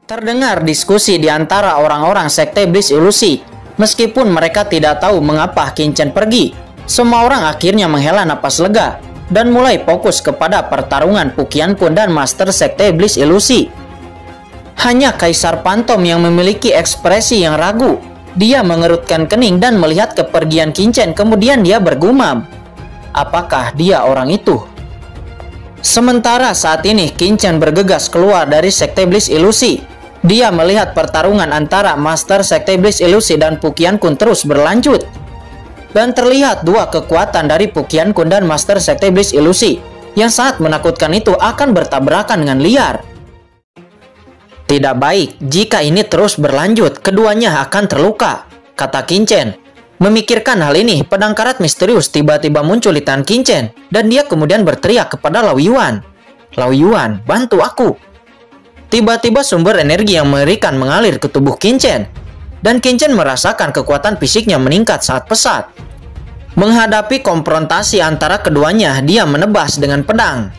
Terdengar diskusi di antara orang-orang sekte Iblis Ilusi. Meskipun mereka tidak tahu mengapa Qin Chen pergi, semua orang akhirnya menghela napas lega dan mulai fokus kepada pertarungan Pu Qianqun dan Master Sekte Iblis Ilusi. Hanya Kaisar Pantom yang memiliki ekspresi yang ragu. Dia mengerutkan kening dan melihat kepergian Qin Chen, kemudian dia bergumam, apakah dia orang itu? Sementara saat ini Qin Chen bergegas keluar dari Sekte Iblis Ilusi. Dia melihat pertarungan antara Master Sekte Iblis Ilusi dan Pu Qianqun terus berlanjut. Dan terlihat dua kekuatan dari Pu Qianqun dan Master Sekte Iblis Ilusi yang sangat menakutkan itu akan bertabrakan dengan liar. Tidak baik, jika ini terus berlanjut, keduanya akan terluka, kata Qin Chen. Memikirkan hal ini, pedang karat misterius tiba-tiba muncul di tangan Qin Chen, dan dia kemudian berteriak kepada Lao Yuan. Lao Yuan, bantu aku. Tiba-tiba sumber energi yang mengerikan mengalir ke tubuh Qin Chen, dan Qin Chen merasakan kekuatan fisiknya meningkat saat pesat. Menghadapi konfrontasi antara keduanya, dia menebas dengan pedang.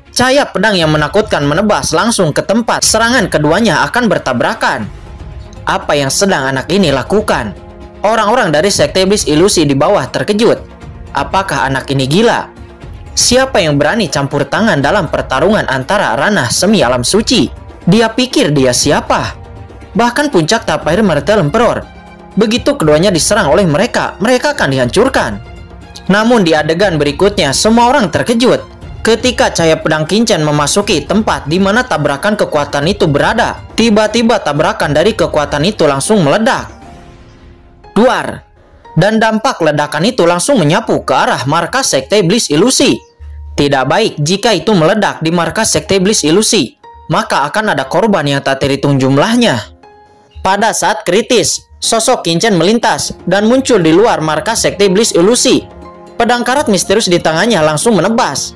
Cahaya pedang yang menakutkan menebas langsung ke tempat serangan keduanya akan bertabrakan. Apa yang sedang anak ini lakukan? Orang-orang dari Sekte Iblis Ilusi di bawah terkejut. Apakah anak ini gila? Siapa yang berani campur tangan dalam pertarungan antara ranah semi alam suci? Dia pikir dia siapa? Bahkan puncak tapair Martel Emperor. Begitu keduanya diserang oleh mereka akan dihancurkan. Namun di adegan berikutnya, semua orang terkejut ketika cahaya pedang Qin Chen memasuki tempat di mana tabrakan kekuatan itu berada. Tiba-tiba tabrakan dari kekuatan itu langsung meledak. Duar. Dan dampak ledakan itu langsung menyapu ke arah markas Sekte Iblis Ilusi. Tidak baik jika itu meledak di markas Sekte Iblis Ilusi, maka akan ada korban yang tak terhitung jumlahnya. Pada saat kritis, sosok Qin Chen melintas dan muncul di luar markas Sekte Iblis Ilusi. Pedang karat misterius di tangannya langsung menebas.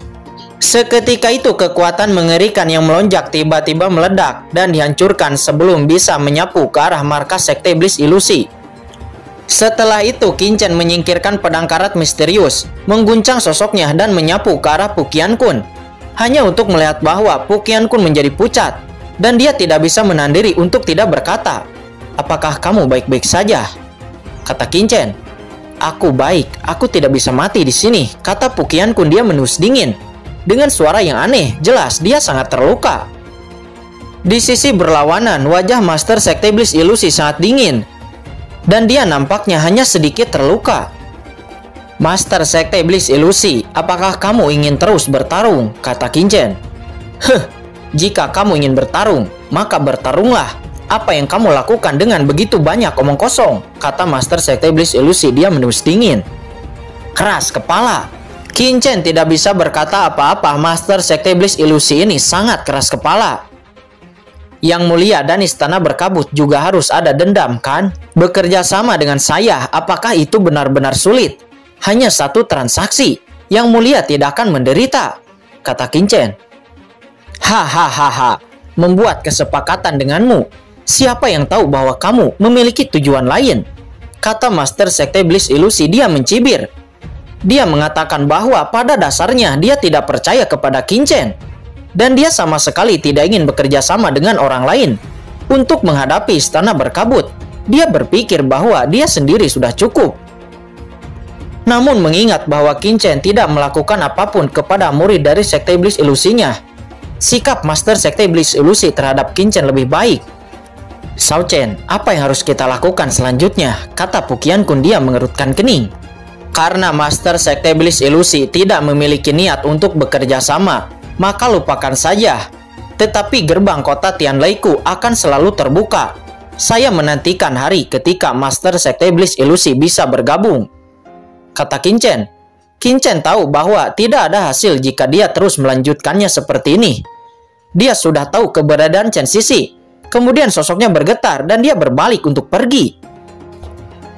Seketika itu kekuatan mengerikan yang melonjak tiba-tiba meledak dan dihancurkan sebelum bisa menyapu ke arah markas Sekte Iblis Ilusi. Setelah itu Qin Chen menyingkirkan pedang karat misterius, mengguncang sosoknya dan menyapu ke arah Pu Qianqun. Hanya untuk melihat bahwa Pu Qianqun menjadi pucat dan dia tidak bisa menahan diri untuk tidak berkata, apakah kamu baik-baik saja? Kata Qin Chen. Aku baik, aku tidak bisa mati di sini, kata Pu Qianqun. Dia menus dingin dengan suara yang aneh, jelas dia sangat terluka. Di sisi berlawanan, wajah Master Sekte Iblis Ilusi sangat dingin dan dia nampaknya hanya sedikit terluka. Master Sekte Iblis Ilusi, apakah kamu ingin terus bertarung? Kata Qin Chen. Jika kamu ingin bertarung, maka bertarunglah. Apa yang kamu lakukan dengan begitu banyak omong kosong? Kata Master Sekte Iblis Ilusi. Dia menus dingin. Keras kepala. Qin Chen tidak bisa berkata apa-apa. Master Sekte Iblis Ilusi ini sangat keras kepala. Yang mulia dan istana berkabut juga harus ada dendam, kan? Bekerja sama dengan saya, apakah itu benar-benar sulit? Hanya satu transaksi, yang mulia tidak akan menderita, kata Qin Chen. Hahaha, membuat kesepakatan denganmu. Siapa yang tahu bahwa kamu memiliki tujuan lain? Kata Master Sekte Iblis Ilusi. Dia mencibir. Dia mengatakan bahwa pada dasarnya dia tidak percaya kepada Qin Chen. Dan dia sama sekali tidak ingin bekerja sama dengan orang lain untuk menghadapi istana berkabut. Dia berpikir bahwa dia sendiri sudah cukup. Namun mengingat bahwa Qin Chen tidak melakukan apapun kepada murid dari Sekte Iblis Ilusinya, sikap Master Sekte Iblis Ilusi terhadap Qin Chen lebih baik. Shao Chen, apa yang harus kita lakukan selanjutnya? Kata Pu Qianqun. Dia mengerutkan kening. Karena Master Sekte Iblis Ilusi tidak memiliki niat untuk bekerja sama, maka lupakan saja. Tetapi gerbang kota Tianleiku akan selalu terbuka. Saya menantikan hari ketika Master Sekte Iblis Ilusi bisa bergabung, kata Qin Chen. Qin Chen tahu bahwa tidak ada hasil jika dia terus melanjutkannya seperti ini. Dia sudah tahu keberadaan Chen Sisi. Kemudian sosoknya bergetar dan dia berbalik untuk pergi.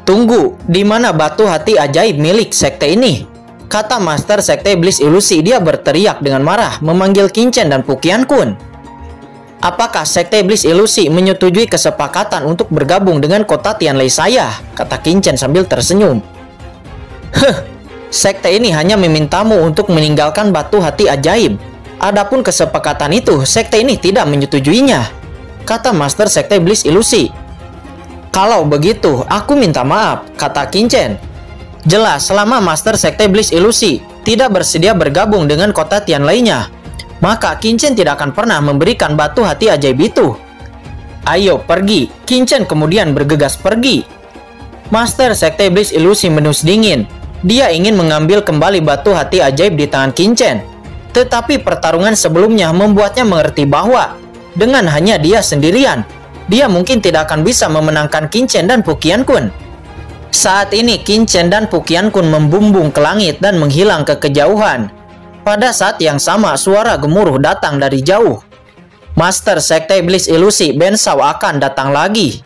Tunggu, di mana batu hati ajaib milik sekte ini? Kata Master Sekte Iblis Ilusi. Dia berteriak dengan marah memanggil Qin Chen dan Pu Qianqun. Apakah Sekte Iblis Ilusi menyetujui kesepakatan untuk bergabung dengan kota Tianlei saya? Kata Qin Chen sambil tersenyum. Sekte ini hanya memintamu untuk meninggalkan batu hati ajaib. Adapun kesepakatan itu, sekte ini tidak menyetujuinya. kata Master Sekte Iblis Ilusi. Kalau begitu, aku minta maaf, kata Qinchen. Jelas selama Master Sekte Iblis Ilusi tidak bersedia bergabung dengan kota Tian lainnya, maka Qinchen tidak akan pernah memberikan batu hati ajaib itu. Ayo pergi, Qinchen kemudian bergegas pergi. Master Sekte Iblis Ilusi menus dingin. Dia ingin mengambil kembali batu hati ajaib di tangan Qinchen. Tetapi pertarungan sebelumnya membuatnya mengerti bahwa dengan hanya dia sendirian, dia mungkin tidak akan bisa memenangkan Qinchen dan Pu Qianqun. Saat ini Qinchen dan Pu Qianqun membumbung ke langit dan menghilang ke kejauhan. Pada saat yang sama, suara gemuruh datang dari jauh. Master Sekte Iblis Ilusi Ben Shao akan datang lagi.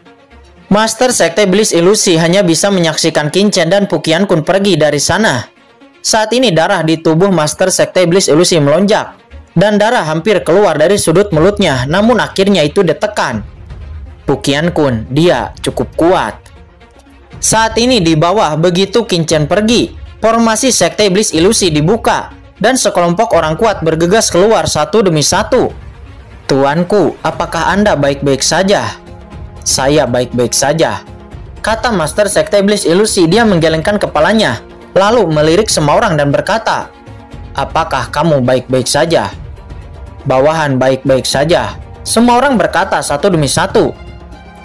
Master Sekte Iblis Ilusi hanya bisa menyaksikan Qinchen dan Pu Qianqun pergi dari sana. Saat ini darah di tubuh Master Sekte Iblis Ilusi melonjak, dan darah hampir keluar dari sudut mulutnya, namun akhirnya itu ditekan. Pu Qianqun, dia cukup kuat. Saat ini di bawah, begitu Qinchen pergi, formasi Sekte Iblis Ilusi dibuka, dan sekelompok orang kuat bergegas keluar satu demi satu. Tuanku, apakah Anda baik-baik saja? Saya baik-baik saja, kata Master Sekte Iblis Ilusi. Dia menggelengkan kepalanya, lalu melirik semua orang dan berkata, apakah kamu baik-baik saja? Bawahan baik-baik saja. Semua orang berkata satu demi satu.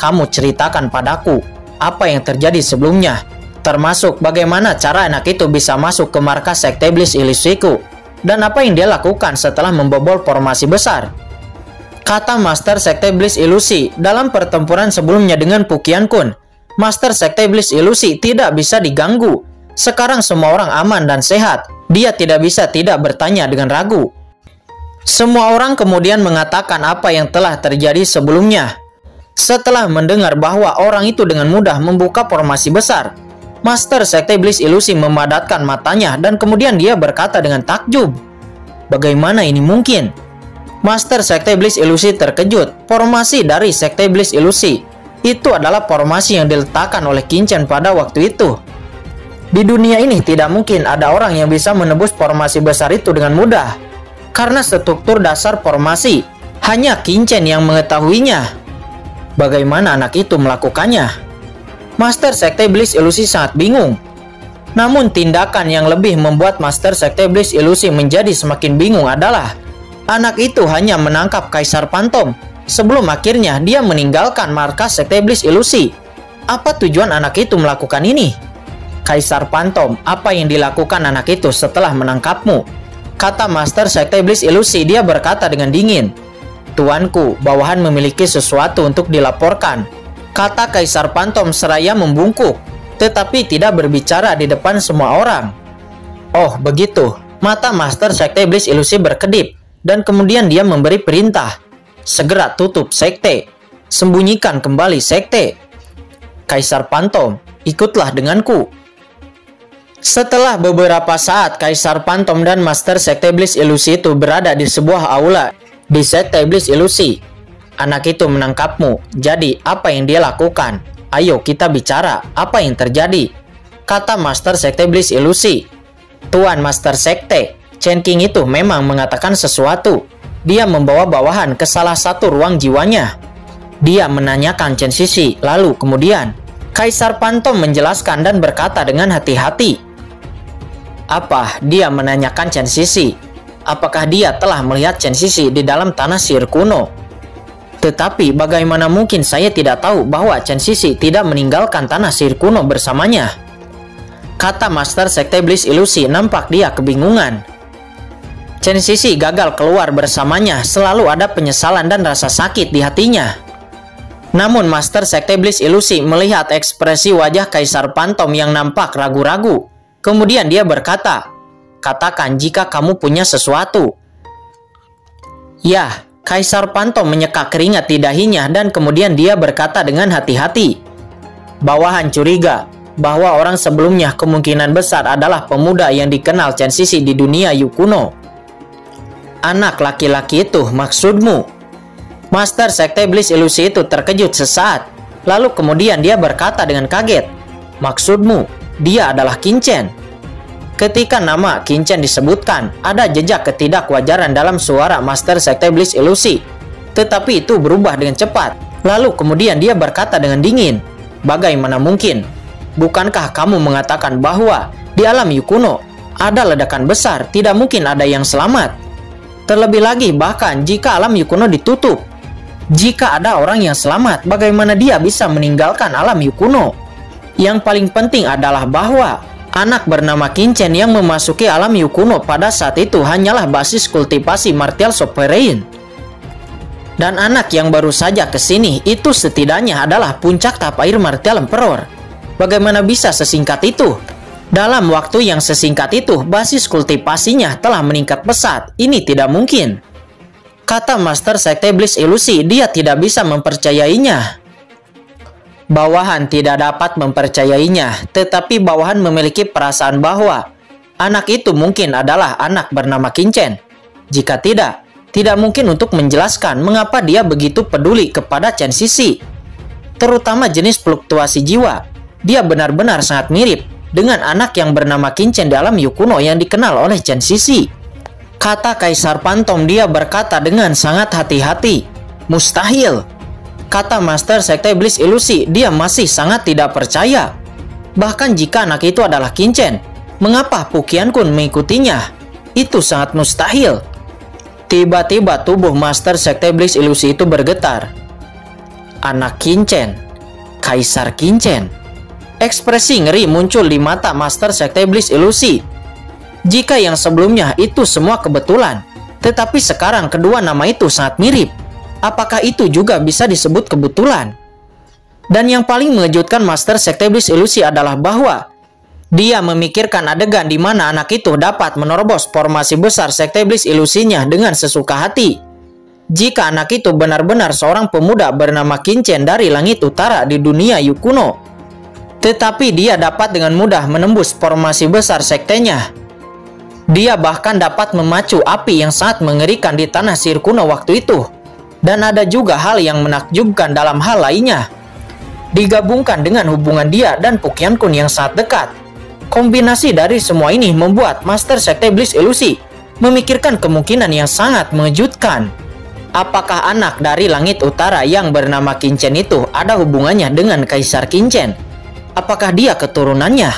Kamu ceritakan padaku apa yang terjadi sebelumnya, termasuk bagaimana cara anak itu bisa masuk ke markas Sekte Iblis Ilusiku, dan apa yang dia lakukan setelah membobol formasi besar, kata Master Sekte Iblis Ilusi. Dalam pertempuran sebelumnya dengan Pu Qianqun, Master Sekte Iblis Ilusi tidak bisa diganggu. Sekarang semua orang aman dan sehat. Dia tidak bisa tidak bertanya dengan ragu. Semua orang kemudian mengatakan apa yang telah terjadi sebelumnya. Setelah mendengar bahwa orang itu dengan mudah membuka formasi besar, Master Sekte Iblis Ilusi memadatkan matanya dan kemudian dia berkata dengan takjub, bagaimana ini mungkin? Master Sekte Iblis Ilusi terkejut. Formasi dari Sekte Iblis Ilusi itu adalah formasi yang diletakkan oleh Qinchen pada waktu itu. Di dunia ini tidak mungkin ada orang yang bisa menebus formasi besar itu dengan mudah, karena struktur dasar formasi hanya Qinchen yang mengetahuinya. Bagaimana anak itu melakukannya? Master Sekte Iblis Ilusi sangat bingung. Namun tindakan yang lebih membuat Master Sekte Iblis Ilusi menjadi semakin bingung adalah anak itu hanya menangkap Kaisar Pantom sebelum akhirnya dia meninggalkan markas Sekte Iblis Ilusi. Apa tujuan anak itu melakukan ini? Kaisar Pantom, apa yang dilakukan anak itu setelah menangkapmu? Kata Master Sekte Iblis Ilusi. Dia berkata dengan dingin, Tuanku, bawahan memiliki sesuatu untuk dilaporkan, kata Kaisar Pantom seraya membungkuk, tetapi tidak berbicara di depan semua orang. Oh begitu, mata Master Sekte Iblis Ilusi berkedip, dan kemudian dia memberi perintah, segera tutup sekte, sembunyikan kembali sekte. Kaisar Pantom, ikutlah denganku. Setelah beberapa saat, Kaisar Pantom dan Master Sekte Iblis Ilusi itu berada di sebuah aula di Sekte Iblis Ilusi. Anak itu menangkapmu, jadi apa yang dia lakukan? Ayo kita bicara, apa yang terjadi? Kata Master Sekte Iblis Ilusi. Tuan Master Sekte, Chen Qing itu memang mengatakan sesuatu. Dia membawa bawahan ke salah satu ruang jiwanya. Dia menanyakan Chen Sisi, lalu kemudian Kaisar Pantom menjelaskan dan berkata dengan hati-hati. Apa dia menanyakan Chen Sisi? Apakah dia telah melihat Chen Sisi di dalam tanah sihir kuno? Tetapi bagaimana mungkin saya tidak tahu bahwa Chen Sisi tidak meninggalkan tanah sihir kuno bersamanya? Kata Master Sekte Iblis Ilusi. Nampak dia kebingungan. Chen Sisi gagal keluar bersamanya, selalu ada penyesalan dan rasa sakit di hatinya. Namun Master Sekte Iblis Ilusi melihat ekspresi wajah Kaisar Pantom yang nampak ragu-ragu. Kemudian dia berkata, katakan jika kamu punya sesuatu. Ya, Kaisar Pantom menyeka keringat di dahinya dan kemudian dia berkata dengan hati-hati. Bawahan curiga bahwa orang sebelumnya kemungkinan besar adalah pemuda yang dikenal Chen Sisi di dunia Yu kuno. Anak laki-laki itu maksudmu? Master Sekte Iblis Ilusi itu terkejut sesaat. Lalu kemudian dia berkata dengan kaget, maksudmu, dia adalah Qinchen. Ketika nama Qinchen disebutkan, ada jejak ketidakwajaran dalam suara Master Sekte Iblis Ilusi. tetapi itu berubah dengan cepat. Lalu kemudian dia berkata dengan dingin, "Bagaimana mungkin? Bukankah kamu mengatakan bahwa di alam Yukuno ada ledakan besar, tidak mungkin ada yang selamat? Terlebih lagi, bahkan jika alam Yukuno ditutup, jika ada orang yang selamat, bagaimana dia bisa meninggalkan alam Yukuno? Yang paling penting adalah bahwa anak bernama Kinchen yang memasuki alam Yukuno pada saat itu hanyalah basis kultivasi martial sovereign. Dan anak yang baru saja ke sini itu setidaknya adalah puncak tahap air martial emperor. Bagaimana bisa sesingkat itu? Dalam waktu yang sesingkat itu, basis kultivasinya telah meningkat pesat. Ini tidak mungkin." Kata Master Sekte Iblis Ilusi, dia tidak bisa mempercayainya. Bawahan tidak dapat mempercayainya, tetapi bawahan memiliki perasaan bahwa anak itu mungkin adalah anak bernama Kinchen. Jika tidak mungkin untuk menjelaskan mengapa dia begitu peduli kepada Chen Sisi. Terutama jenis fluktuasi jiwa. Dia benar-benar sangat mirip dengan anak yang bernama Kinchen di alam Yukuno yang dikenal oleh Chen Sisi. Kata Kaisar Pantom, dia berkata dengan sangat hati-hati, "Mustahil." Kata Master Sekte Iblis Ilusi, dia masih sangat tidak percaya. Bahkan jika anak itu adalah Kinchen, mengapa Pukian Kun mengikutinya? Itu sangat mustahil. Tiba-tiba tubuh Master Sekte Iblis Ilusi itu bergetar. Anak Kinchen, Kaisar Kinchen. Ekspresi ngeri muncul di mata Master Sekte Iblis Ilusi. Jika yang sebelumnya itu semua kebetulan, tetapi sekarang kedua nama itu sangat mirip. Apakah itu juga bisa disebut kebetulan? Dan yang paling mengejutkan Master Sekte Iblis Ilusi adalah bahwa dia memikirkan adegan di mana anak itu dapat menerobos formasi besar Sekte Iblis Ilusinya dengan sesuka hati. Jika anak itu benar-benar seorang pemuda bernama Kinchen dari langit utara di dunia Yukuno, tetapi dia dapat dengan mudah menembus formasi besar sektenya. Dia bahkan dapat memacu api yang sangat mengerikan di tanah sihir kuno waktu itu. Dan ada juga hal yang menakjubkan dalam hal lainnya. Digabungkan dengan hubungan dia dan Pukian Kun yang sangat dekat. Kombinasi dari semua ini membuat Master Sekte Iblis Ilusi memikirkan kemungkinan yang sangat mengejutkan. Apakah anak dari langit utara yang bernama Kinchen itu ada hubungannya dengan Kaisar Kinchen? Apakah dia keturunannya?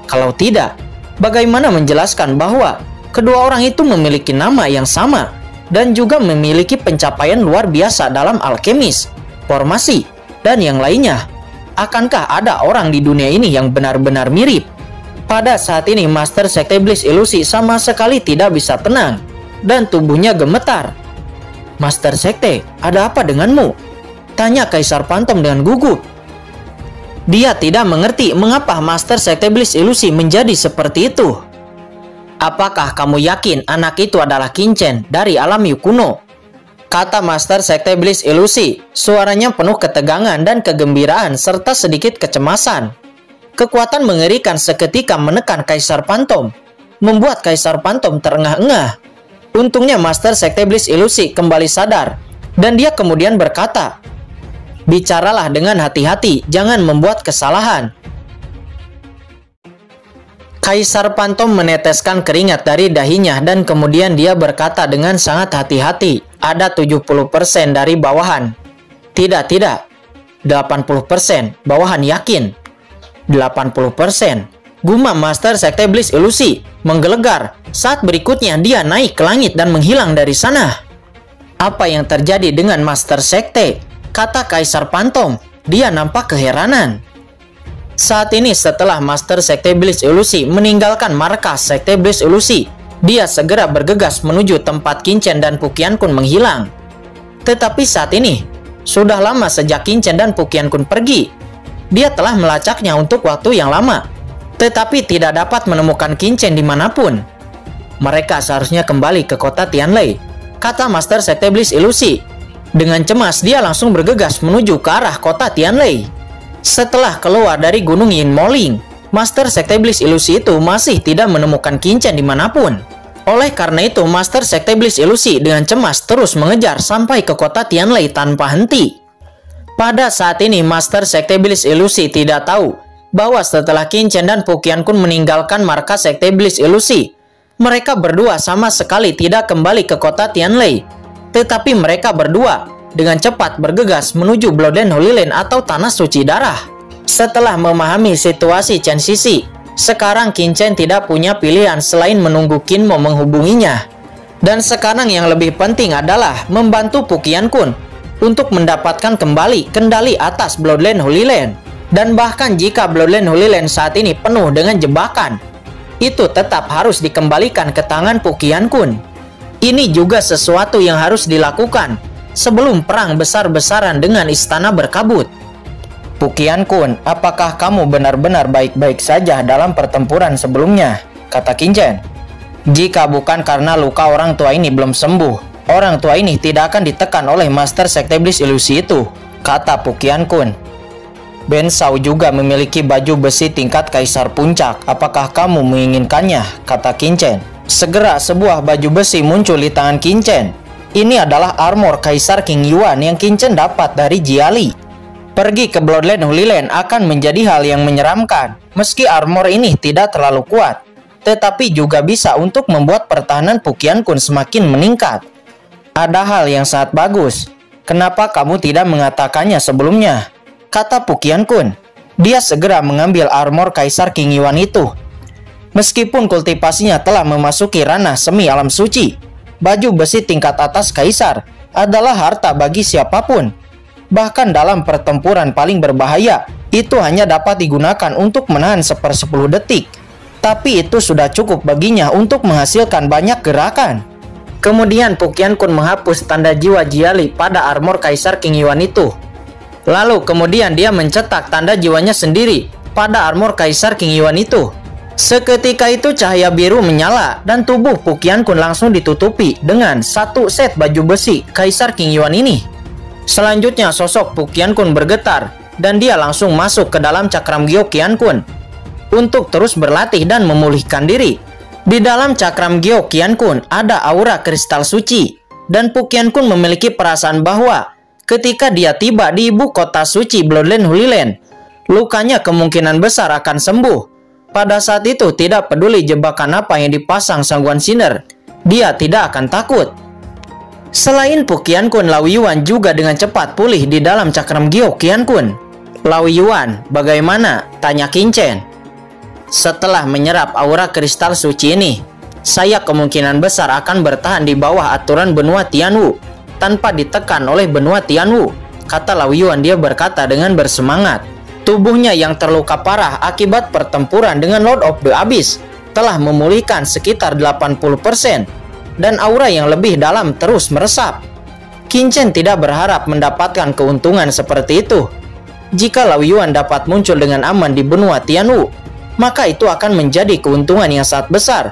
Kalau tidak, bagaimana menjelaskan bahwa kedua orang itu memiliki nama yang sama dan juga memiliki pencapaian luar biasa dalam alkemis, formasi, dan yang lainnya? Akankah ada orang di dunia ini yang benar-benar mirip? Pada saat ini Master Sekte Iblis Ilusi sama sekali tidak bisa tenang dan tubuhnya gemetar. "Master Sekte, ada apa denganmu?" tanya Kaisar Pantom dengan gugup. Dia tidak mengerti mengapa Master Sekte Iblis Ilusi menjadi seperti itu. "Apakah kamu yakin anak itu adalah Kinchen dari alam Yukuno?" kata Master Sekte Iblis Ilusi. Suaranya penuh ketegangan dan kegembiraan serta sedikit kecemasan. Kekuatan mengerikan seketika menekan Kaisar Pantom, membuat Kaisar Pantom terengah-engah. Untungnya Master Sekte Iblis Ilusi kembali sadar, dan dia kemudian berkata, "Bicaralah dengan hati-hati, jangan membuat kesalahan." Kaisar Pantom meneteskan keringat dari dahinya dan kemudian dia berkata dengan sangat hati-hati, "Ada 70% dari bawahan." Tidak, 80%, bawahan yakin. 80%. Gumam Master Sekte Iblis Ilusi menggelegar. Saat berikutnya dia naik ke langit dan menghilang dari sana. "Apa yang terjadi dengan Master Sekte?" kata Kaisar Pantom. Dia nampak keheranan. Saat ini setelah Master Sekte Iblis Ilusi meninggalkan markas Sekte Iblis Ilusi, dia segera bergegas menuju tempat Kinchen dan Pukian Kun menghilang. Tetapi saat ini, sudah lama sejak Kinchen dan Pukian Kun pergi. Dia telah melacaknya untuk waktu yang lama, tetapi tidak dapat menemukan Kinchen dimanapun. "Mereka seharusnya kembali ke kota Tianlei," kata Master Sekte Iblis Ilusi. Dengan cemas, dia langsung bergegas menuju ke arah kota Tianlei. Setelah keluar dari Gunung Yin Moling, Master Sekte Iblis Ilusi itu masih tidak menemukan Kinchen dimanapun. Oleh karena itu, Master Sekte Iblis Ilusi dengan cemas terus mengejar sampai ke kota Tianlei tanpa henti. Pada saat ini, Master Sekte Iblis Ilusi tidak tahu bahwa setelah Kinchen dan Pukian Kun meninggalkan markas Sekte Iblis Ilusi, mereka berdua sama sekali tidak kembali ke kota Tianlei. Tetapi mereka berdua dengan cepat bergegas menuju Bloodline Holy Land atau Tanah Suci Darah. Setelah memahami situasi Chen Sisi, sekarang Qin Chen tidak punya pilihan selain menunggu Qin Mo menghubunginya. Dan sekarang yang lebih penting adalah membantu Pu Qiankun untuk mendapatkan kembali kendali atas Bloodline Holy Land. Dan bahkan jika Bloodline Holy Land saat ini penuh dengan jebakan, itu tetap harus dikembalikan ke tangan Pu Qiankun. Ini juga sesuatu yang harus dilakukan sebelum perang besar-besaran dengan Istana Berkabut. Pu Qiankun, apakah kamu benar-benar baik-baik saja dalam pertempuran sebelumnya? Kata Qin Chen. Jika bukan karena luka orang tua ini belum sembuh, orang tua ini tidak akan ditekan oleh Master Sekte Iblis Ilusi itu, kata Pu Qiankun. Ben Shao juga memiliki baju besi tingkat Kaisar Puncak. Apakah kamu menginginkannya? Kata Qin Chen. Segera sebuah baju besi muncul di tangan Qin Chen. Ini adalah armor Kaisar King Yuan yang Qin Chen dapat dari Jiali. Pergi ke Bloodline Holy Land akan menjadi hal yang menyeramkan. Meski armor ini tidak terlalu kuat, tetapi juga bisa untuk membuat pertahanan Pu Qiankun semakin meningkat. Ada hal yang sangat bagus. Kenapa kamu tidak mengatakannya sebelumnya? Kata Pu Qiankun. Dia segera mengambil armor Kaisar King Yuan itu. Meskipun kultivasinya telah memasuki ranah semi alam suci, baju besi tingkat atas Kaisar adalah harta bagi siapapun. Bahkan dalam pertempuran paling berbahaya, itu hanya dapat digunakan untuk menahan 1/10 detik. Tapi itu sudah cukup baginya untuk menghasilkan banyak gerakan. Kemudian Pu Qiankun menghapus tanda jiwa Jiali pada armor Kaisar King Yuan itu. Lalu kemudian dia mencetak tanda jiwanya sendiri pada armor Kaisar King Yuan itu. Seketika itu cahaya biru menyala dan tubuh Pu Qiankun langsung ditutupi dengan satu set baju besi Kaisar King Yuan ini. Selanjutnya sosok Pu Qiankun bergetar dan dia langsung masuk ke dalam cakram Gyo Qiankun untuk terus berlatih dan memulihkan diri. Di dalam cakram Gyo Qiankun ada aura kristal suci dan Pu Qiankun memiliki perasaan bahwa ketika dia tiba di ibu kota suci Bloodline Holy Land, lukanya kemungkinan besar akan sembuh. Pada saat itu tidak peduli jebakan apa yang dipasang Sang Guan Sinner, dia tidak akan takut. Selain Pu Qiankun, Lao Yuan juga dengan cepat pulih di dalam cakram Gyo Qiankun. Lao Yuan, bagaimana? Tanya Qin Chen. Setelah menyerap aura kristal suci ini, saya kemungkinan besar akan bertahan di bawah aturan benua Tianwu tanpa ditekan oleh benua Tianwu, kata Lao Yuan. Dia berkata dengan bersemangat. Tubuhnya yang terluka parah akibat pertempuran dengan Lord of the Abyss telah memulihkan sekitar 80% dan aura yang lebih dalam terus meresap. Qin Chen tidak berharap mendapatkan keuntungan seperti itu. Jika Lao Yuan dapat muncul dengan aman di benua Tianwu, maka itu akan menjadi keuntungan yang sangat besar.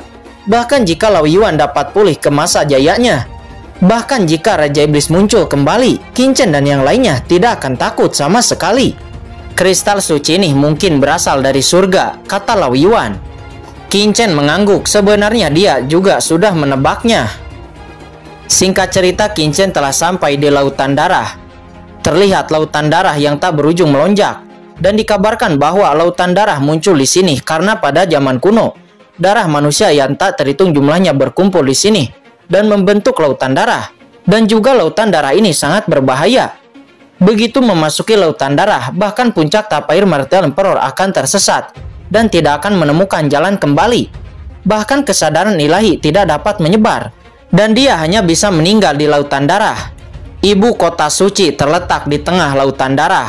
Bahkan jika Lao Yuan dapat pulih ke masa jayanya, bahkan jika Raja Iblis muncul kembali, Qin Chen dan yang lainnya tidak akan takut sama sekali. Kristal suci ini mungkin berasal dari surga, kata Lao Yuan. Qin Chen mengangguk, sebenarnya dia juga sudah menebaknya. Singkat cerita, Qin Chen telah sampai di Lautan Darah. Terlihat Lautan Darah yang tak berujung melonjak, dan dikabarkan bahwa Lautan Darah muncul di sini karena pada zaman kuno, darah manusia yang tak terhitung jumlahnya berkumpul di sini dan membentuk Lautan Darah. Dan juga Lautan Darah ini sangat berbahaya. Begitu memasuki Lautan Darah, bahkan puncak Tapair Martel Emperor akan tersesat dan tidak akan menemukan jalan kembali. Bahkan kesadaran ilahi tidak dapat menyebar, dan dia hanya bisa meninggal di Lautan Darah. Ibu kota suci terletak di tengah Lautan Darah.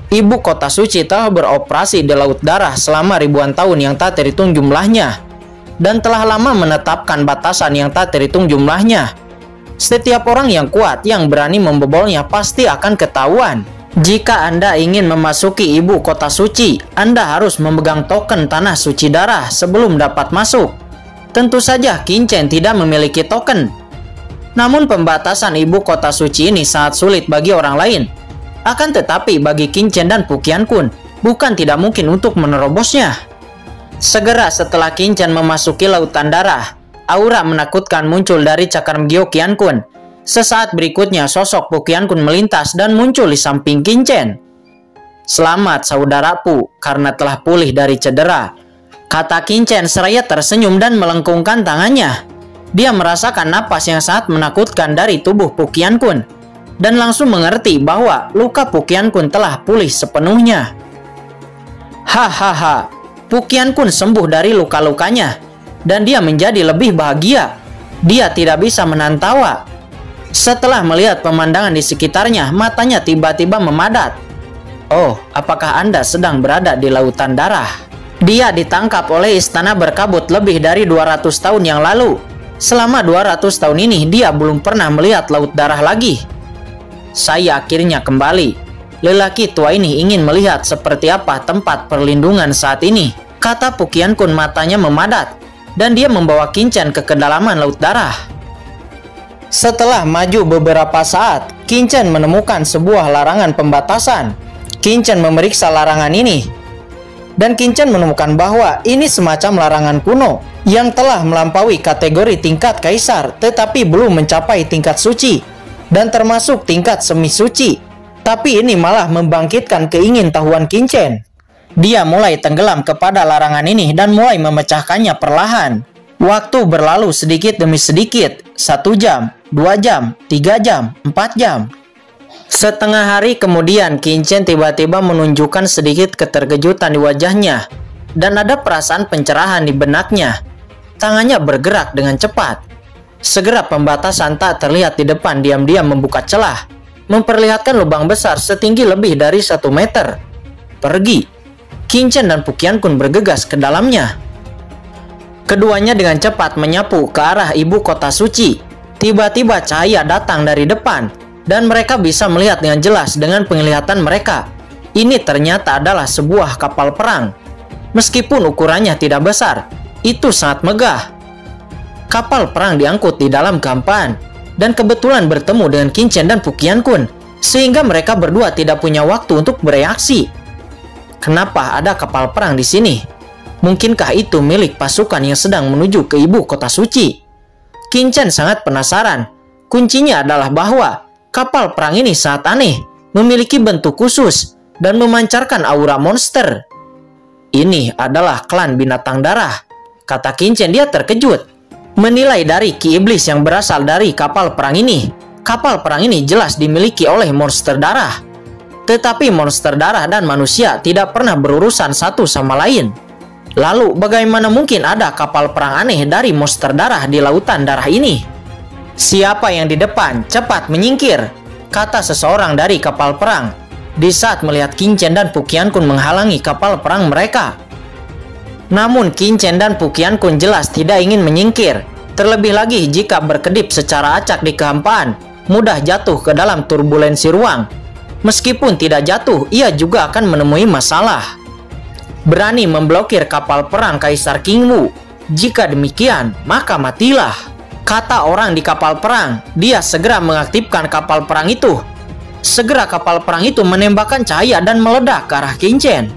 Ibu kota suci telah beroperasi di Laut Darah selama ribuan tahun yang tak terhitung jumlahnya, dan telah lama menetapkan batasan yang tak terhitung jumlahnya. Setiap orang yang kuat yang berani membobolnya pasti akan ketahuan. Jika Anda ingin memasuki ibu kota suci, Anda harus memegang token Tanah Suci Darah sebelum dapat masuk. Tentu saja Qin Chen tidak memiliki token. Namun pembatasan ibu kota suci ini sangat sulit bagi orang lain. Akan tetapi bagi Qin Chen dan Pu Qiankun, bukan tidak mungkin untuk menerobosnya. Segera setelah Qin Chen memasuki Lautan Darah, aura menakutkan muncul dari cakram Gyo Qiankun. Sesaat berikutnya sosok Pu Qiankun melintas dan muncul di samping Qin Chen. Selamat saudara Pu, karena telah pulih dari cedera, kata Qin Chen seraya tersenyum dan melengkungkan tangannya. Dia merasakan napas yang sangat menakutkan dari tubuh Pu Qiankun dan langsung mengerti bahwa luka Pu Qiankun telah pulih sepenuhnya. Hahaha, Pu Qiankun sembuh dari luka-lukanya dan dia menjadi lebih bahagia. Dia tidak bisa menahan tawa. Setelah melihat pemandangan di sekitarnya, matanya tiba-tiba memadat. Oh, apakah Anda sedang berada di lautan darah? Dia ditangkap oleh istana berkabut lebih dari 200 tahun yang lalu. Selama 200 tahun ini dia belum pernah melihat laut darah lagi. Saya akhirnya kembali. Lelaki tua ini ingin melihat seperti apa tempat perlindungan saat ini, kata Pu Qiankun matanya memadat, dan dia membawa Qin ke kedalaman laut darah. Setelah maju beberapa saat, Qin menemukan sebuah larangan pembatasan. Qin memeriksa larangan ini, dan Qin menemukan bahwa ini semacam larangan kuno yang telah melampaui kategori tingkat kaisar tetapi belum mencapai tingkat suci dan termasuk tingkat semi suci. Tapi ini malah membangkitkan keingintahuan Qin. Dia mulai tenggelam kepada larangan ini dan mulai memecahkannya perlahan. Waktu berlalu sedikit demi sedikit, 1 jam, 2 jam, 3 jam, 4 jam. Setengah hari kemudian Qin tiba-tiba menunjukkan sedikit keterkejutan di wajahnya dan ada perasaan pencerahan di benaknya. Tangannya bergerak dengan cepat. Segera pembatasan tak terlihat di depan diam-diam membuka celah, memperlihatkan lubang besar setinggi lebih dari 1 meter. Pergi. Qin dan Pu Qiankun bergegas ke dalamnya. Keduanya dengan cepat menyapu ke arah ibu kota suci. Tiba-tiba cahaya datang dari depan dan mereka bisa melihat dengan jelas dengan penglihatan mereka. Ini ternyata adalah sebuah kapal perang. Meskipun ukurannya tidak besar, itu sangat megah. Kapal perang diangkut di dalam gampahan dan kebetulan bertemu dengan Qin dan Pu Qiankun, sehingga mereka berdua tidak punya waktu untuk bereaksi. Kenapa ada kapal perang di sini? Mungkinkah itu milik pasukan yang sedang menuju ke ibu kota suci? Qin sangat penasaran. Kuncinya adalah bahwa kapal perang ini sangat aneh, memiliki bentuk khusus, dan memancarkan aura monster. Ini adalah klan binatang darah, kata Qin. Dia terkejut menilai dari ki iblis yang berasal dari kapal perang ini. Kapal perang ini jelas dimiliki oleh monster darah. Tetapi monster darah dan manusia tidak pernah berurusan satu sama lain. Lalu bagaimana mungkin ada kapal perang aneh dari monster darah di lautan darah ini? Siapa yang di depan? Cepat menyingkir, kata seseorang dari kapal perang di saat melihat Qin dan Pu Qiankun menghalangi kapal perang mereka. Namun Qin dan Pu Qiankun jelas tidak ingin menyingkir. Terlebih lagi jika berkedip secara acak di kehampaan, mudah jatuh ke dalam turbulensi ruang. Meskipun tidak jatuh, ia juga akan menemui masalah. Berani memblokir kapal perang Kaisar Qingwu. Jika demikian, maka matilah, kata orang di kapal perang. Dia segera mengaktifkan kapal perang itu. Segera kapal perang itu menembakkan cahaya dan meledak ke arah Qin.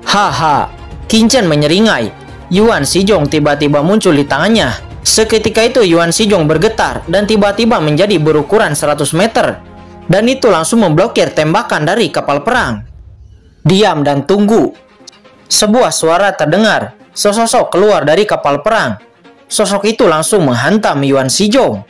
Haha, Qin menyeringai. Yuan Shizong tiba-tiba muncul di tangannya. Seketika itu Yuan Shizong bergetar dan tiba-tiba menjadi berukuran 100 meter. Dan itu langsung memblokir tembakan dari kapal perang. Diam dan tunggu. Sebuah suara terdengar. Sesosok keluar dari kapal perang. Sosok itu langsung menghantam Yuan Shizong.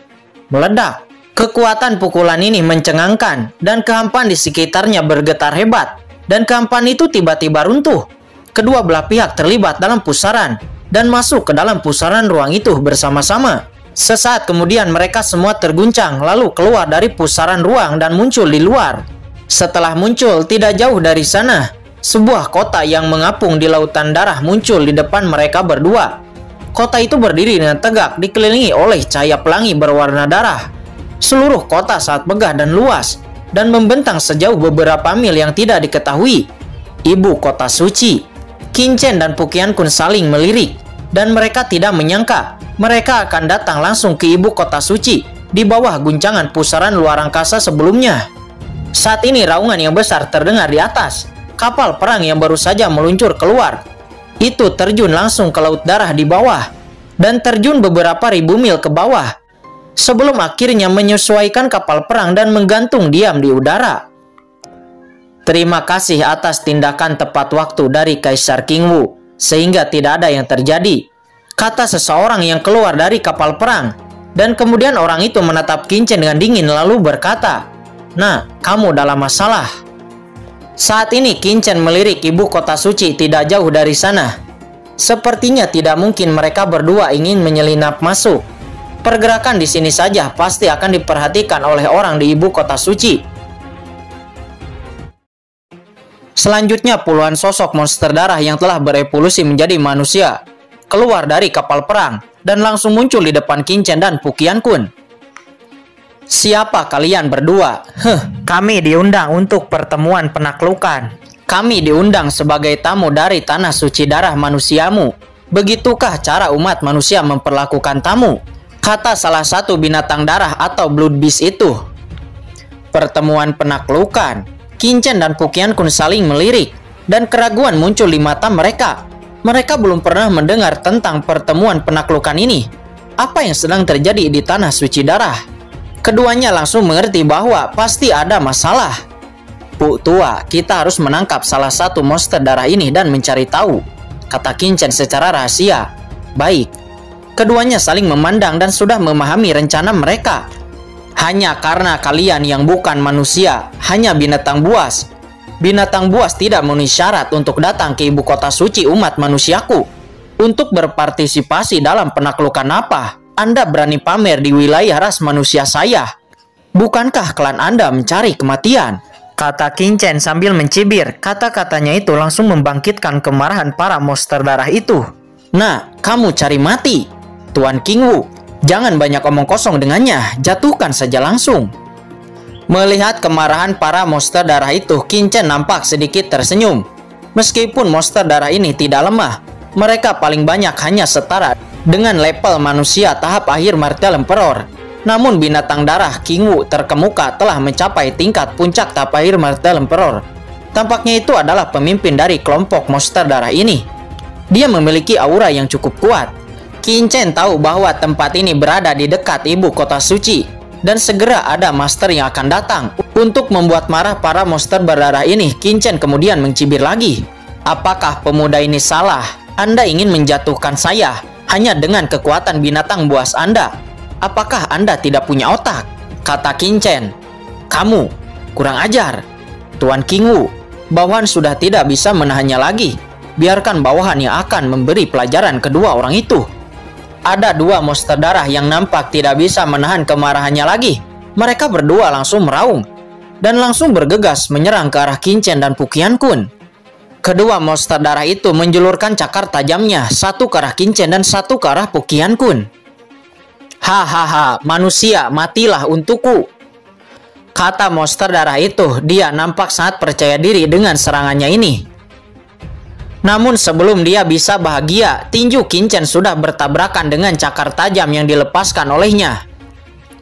Meledak. Kekuatan pukulan ini mencengangkan dan kehampaan di sekitarnya bergetar hebat. Dan kehampaan itu tiba-tiba runtuh. Kedua belah pihak terlibat dalam pusaran dan masuk ke dalam pusaran ruang itu bersama-sama. Sesaat kemudian mereka semua terguncang lalu keluar dari pusaran ruang dan muncul di luar. Setelah muncul tidak jauh dari sana, sebuah kota yang mengapung di lautan darah muncul di depan mereka berdua. Kota itu berdiri dengan tegak dikelilingi oleh cahaya pelangi berwarna darah. Seluruh kota sangat megah dan luas dan membentang sejauh beberapa mil yang tidak diketahui. Ibu kota suci. Qin dan Pu Qiankun saling melirik dan mereka tidak menyangka mereka akan datang langsung ke ibu kota suci di bawah guncangan pusaran luar angkasa sebelumnya. Saat ini raungan yang besar terdengar di atas. Kapal perang yang baru saja meluncur keluar itu terjun langsung ke laut darah di bawah dan terjun beberapa ribu mil ke bawah sebelum akhirnya menyesuaikan kapal perang dan menggantung diam di udara. Terima kasih atas tindakan tepat waktu dari Kaisar Qingwu sehingga tidak ada yang terjadi, kata seseorang yang keluar dari kapal perang. Dan kemudian orang itu menatap Qin Chen dengan dingin lalu berkata, "Nah, kamu dalam masalah." Saat ini Qin Chen melirik ibu kota suci tidak jauh dari sana. Sepertinya tidak mungkin mereka berdua ingin menyelinap masuk. Pergerakan di sini saja pasti akan diperhatikan oleh orang di ibu kota suci. Selanjutnya puluhan sosok monster darah yang telah berevolusi menjadi manusia keluar dari kapal perang dan langsung muncul di depan Qin Chen dan Fu Qianqun. "Siapa kalian berdua?" "Kami diundang untuk pertemuan penaklukan. Kami diundang sebagai tamu dari tanah suci darah manusiamu. Begitukah cara umat manusia memperlakukan tamu?" kata salah satu binatang darah atau Blood Beast itu. Pertemuan penaklukan. Qin Chen dan Fu Qianqun saling melirik, dan keraguan muncul di mata mereka. Mereka belum pernah mendengar tentang pertemuan penaklukan ini. Apa yang sedang terjadi di tanah suci darah? Keduanya langsung mengerti bahwa pasti ada masalah. "Bu tua, kita harus menangkap salah satu monster darah ini dan mencari tahu," kata Qin Chen secara rahasia. "Baik." Keduanya saling memandang dan sudah memahami rencana mereka. "Hanya karena kalian yang bukan manusia, hanya binatang buas. Binatang buas tidak memenuhi syarat untuk datang ke ibu kota suci umat manusiaku. Untuk berpartisipasi dalam penaklukan apa? Anda berani pamer di wilayah ras manusia saya? Bukankah klan Anda mencari kematian?" kata Qin Chen sambil mencibir. Kata-katanya itu langsung membangkitkan kemarahan para monster darah itu. "Nah, kamu cari mati, Tuan King Wu. Jangan banyak omong kosong dengannya, jatuhkan saja langsung." Melihat kemarahan para monster darah itu, Qin Chen nampak sedikit tersenyum. Meskipun monster darah ini tidak lemah, mereka paling banyak hanya setara dengan level manusia tahap akhir Martial Emperor. Namun binatang darah King Wu terkemuka telah mencapai tingkat puncak tahap akhir Martial Emperor. Tampaknya itu adalah pemimpin dari kelompok monster darah ini. Dia memiliki aura yang cukup kuat. Qin Chen tahu bahwa tempat ini berada di dekat ibu kota suci, dan segera ada master yang akan datang untuk membuat marah para monster berdarah ini. Qin Chen kemudian mencibir lagi. "Apakah pemuda ini salah? Anda ingin menjatuhkan saya hanya dengan kekuatan binatang buas Anda? Apakah Anda tidak punya otak?" kata Qin Chen. "Kamu kurang ajar, Tuan King Wu. Bawahan sudah tidak bisa menahannya lagi. Biarkan bawahan yang akan memberi pelajaran kedua orang itu." Ada dua monster darah yang nampak tidak bisa menahan kemarahannya lagi. Mereka berdua langsung meraung dan langsung bergegas menyerang ke arah Qin Chen dan Fu Qianqun. Kedua monster darah itu menjulurkan cakar tajamnya, satu ke arah Qin Chen dan satu ke arah Fu Qianqun. "Hahaha, manusia, matilah untukku," kata monster darah itu. Dia nampak sangat percaya diri dengan serangannya ini. Namun sebelum dia bisa bahagia, tinju Qin Chen sudah bertabrakan dengan cakar tajam yang dilepaskan olehnya.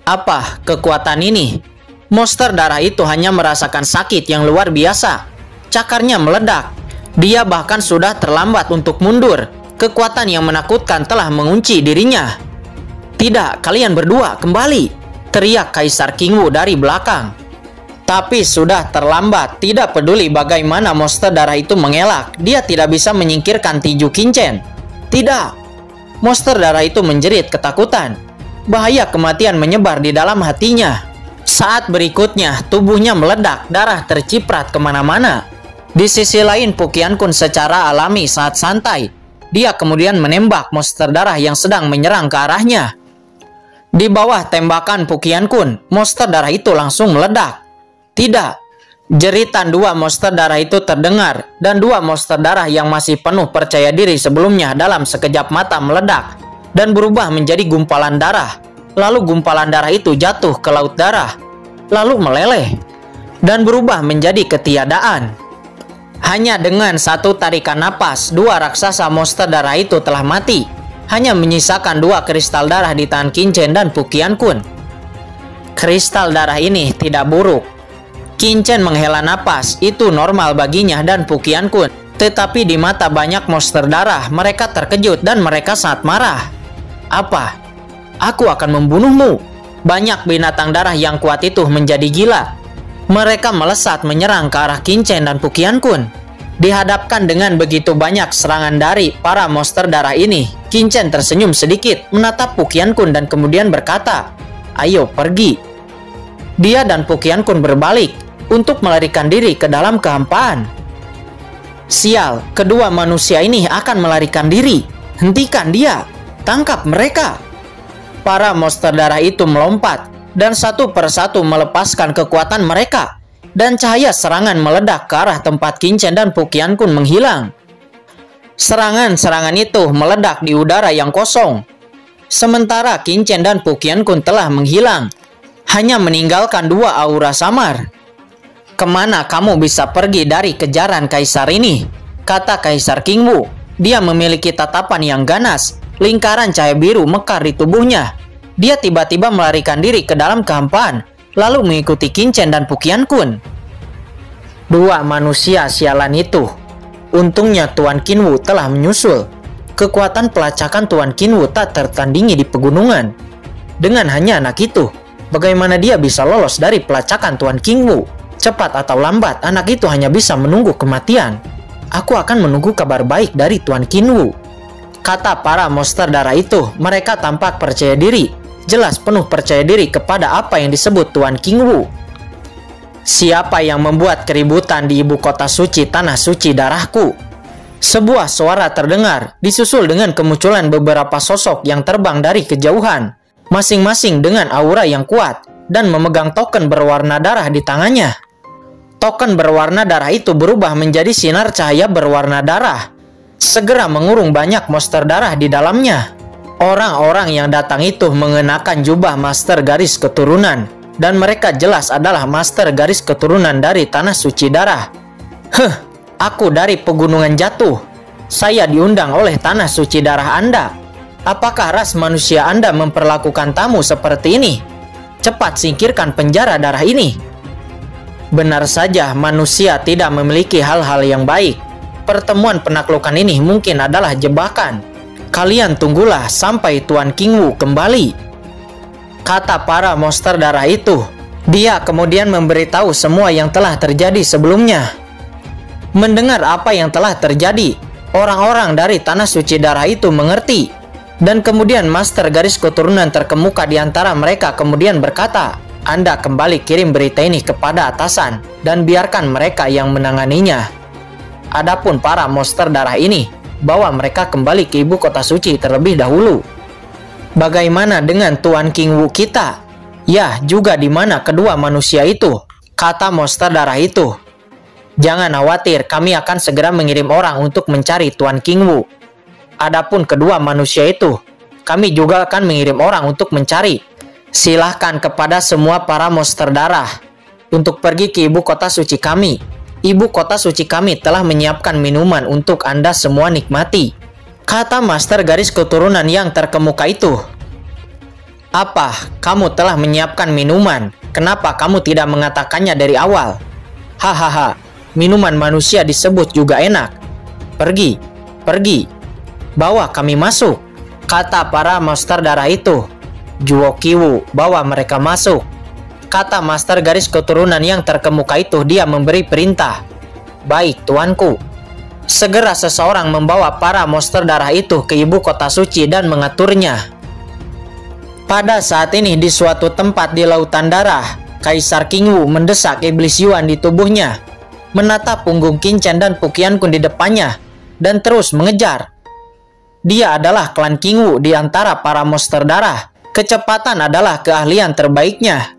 Apa kekuatan ini? Monster darah itu hanya merasakan sakit yang luar biasa. Cakarnya meledak. Dia bahkan sudah terlambat untuk mundur. Kekuatan yang menakutkan telah mengunci dirinya. "Tidak, kalian berdua kembali!" teriak Kaisar King Wu dari belakang. Tapi sudah terlambat. Tidak peduli bagaimana monster darah itu mengelak, dia tidak bisa menyingkirkan tinju Qin Chen. "Tidak!" Monster darah itu menjerit ketakutan. Bahaya kematian menyebar di dalam hatinya. Saat berikutnya, tubuhnya meledak, darah terciprat kemana-mana. Di sisi lain, Fu Qianqun secara alami saat santai. Dia kemudian menembak monster darah yang sedang menyerang ke arahnya. Di bawah tembakan Fu Qianqun, monster darah itu langsung meledak. Tidak, jeritan dua monster darah itu terdengar, dan dua monster darah yang masih penuh percaya diri sebelumnya dalam sekejap mata meledak dan berubah menjadi gumpalan darah. Lalu gumpalan darah itu jatuh ke laut darah, lalu meleleh dan berubah menjadi ketiadaan. Hanya dengan satu tarikan napas, dua raksasa monster darah itu telah mati. Hanya menyisakan dua kristal darah di tangan Qin Chen dan Fu Qianqun. Kristal darah ini tidak buruk. Qin Chen menghela napas, itu normal baginya dan Fu Qianqun. Tetapi di mata banyak monster darah, mereka terkejut dan mereka sangat marah. "Apa? Aku akan membunuhmu." Banyak binatang darah yang kuat itu menjadi gila. Mereka melesat menyerang ke arah Qin Chen dan Fu Qianqun. Dihadapkan dengan begitu banyak serangan dari para monster darah ini, Qin Chen tersenyum sedikit, menatap Pu Qiankun dan kemudian berkata, "Ayo pergi." Dia dan Pu Qiankun berbalik untuk melarikan diri ke dalam kehampaan. Sial, kedua manusia ini akan melarikan diri. Hentikan dia, tangkap mereka. Para monster darah itu melompat dan satu persatu melepaskan kekuatan mereka. Dan cahaya serangan meledak ke arah tempat Qin Chen dan Pu Qiankun menghilang. Serangan-serangan itu meledak di udara yang kosong. Sementara Qin Chen dan Pu Qiankun telah menghilang, hanya meninggalkan dua aura samar. "Kemana kamu bisa pergi dari kejaran kaisar ini?" kata Kaisar Qingwu. Dia memiliki tatapan yang ganas, lingkaran cahaya biru mekar di tubuhnya. Dia tiba-tiba melarikan diri ke dalam kehampaan, lalu mengikuti Qin Chen dan Pu Qiankun. Dua manusia sialan itu. Untungnya Tuan Qingwu telah menyusul. Kekuatan pelacakan Tuan Qingwu tak tertandingi di pegunungan. Dengan hanya anak itu, bagaimana dia bisa lolos dari pelacakan Tuan Qingwu? Cepat atau lambat, anak itu hanya bisa menunggu kematian. Aku akan menunggu kabar baik dari Tuan Qingwu, kata para monster darah itu. Mereka tampak percaya diri, jelas penuh percaya diri kepada apa yang disebut Tuan Qingwu. "Siapa yang membuat keributan di ibu kota suci tanah suci darahku?" Sebuah suara terdengar, disusul dengan kemunculan beberapa sosok yang terbang dari kejauhan, masing-masing dengan aura yang kuat dan memegang token berwarna darah di tangannya. Token berwarna darah itu berubah menjadi sinar cahaya berwarna darah, segera mengurung banyak monster darah di dalamnya. Orang-orang yang datang itu mengenakan jubah master garis keturunan, dan mereka jelas adalah master garis keturunan dari tanah suci darah. Aku dari pegunungan jatuh. Saya diundang oleh tanah suci darah Anda. Apakah ras manusia Anda memperlakukan tamu seperti ini? Cepat singkirkan penjara darah ini." Benar saja, manusia tidak memiliki hal-hal yang baik. Pertemuan penaklukan ini mungkin adalah jebakan. Kalian tunggulah sampai Tuan Qingwu kembali, kata para monster darah itu. Dia kemudian memberitahu semua yang telah terjadi sebelumnya. Mendengar apa yang telah terjadi, orang-orang dari tanah suci darah itu mengerti. Dan kemudian master garis keturunan terkemuka di antara mereka kemudian berkata, "Anda kembali kirim berita ini kepada atasan dan biarkan mereka yang menanganinya. Adapun para monster darah ini, bawa mereka kembali ke ibu kota suci terlebih dahulu." "Bagaimana dengan Tuan Qingwu kita? Ya, juga di mana kedua manusia itu?" kata monster darah itu. "Jangan khawatir, kami akan segera mengirim orang untuk mencari Tuan Qingwu. Adapun kedua manusia itu, kami juga akan mengirim orang untuk mencari. Silahkan kepada semua para monster darah untuk pergi ke ibu kota suci kami. Ibu kota suci kami telah menyiapkan minuman untuk Anda semua nikmati," kata master garis keturunan yang terkemuka itu. "Apa? Kamu telah menyiapkan minuman? Kenapa kamu tidak mengatakannya dari awal? Hahaha, minuman manusia disebut juga enak. Pergi, pergi. Bawa kami masuk," kata para monster darah itu. "Juo Qiwu, bawa mereka masuk," kata master garis keturunan yang terkemuka itu. Dia memberi perintah. "Baik, tuanku." Segera seseorang membawa para monster darah itu ke ibu kota suci dan mengaturnya. Pada saat ini di suatu tempat di lautan darah, Kaisar Qingwu mendesak iblis Yuan di tubuhnya, menatap punggung Qin Chen dan Pu Qiankun di depannya, dan terus mengejar. Dia adalah klan Qingwu di antara para monster darah. Kecepatan adalah keahlian terbaiknya.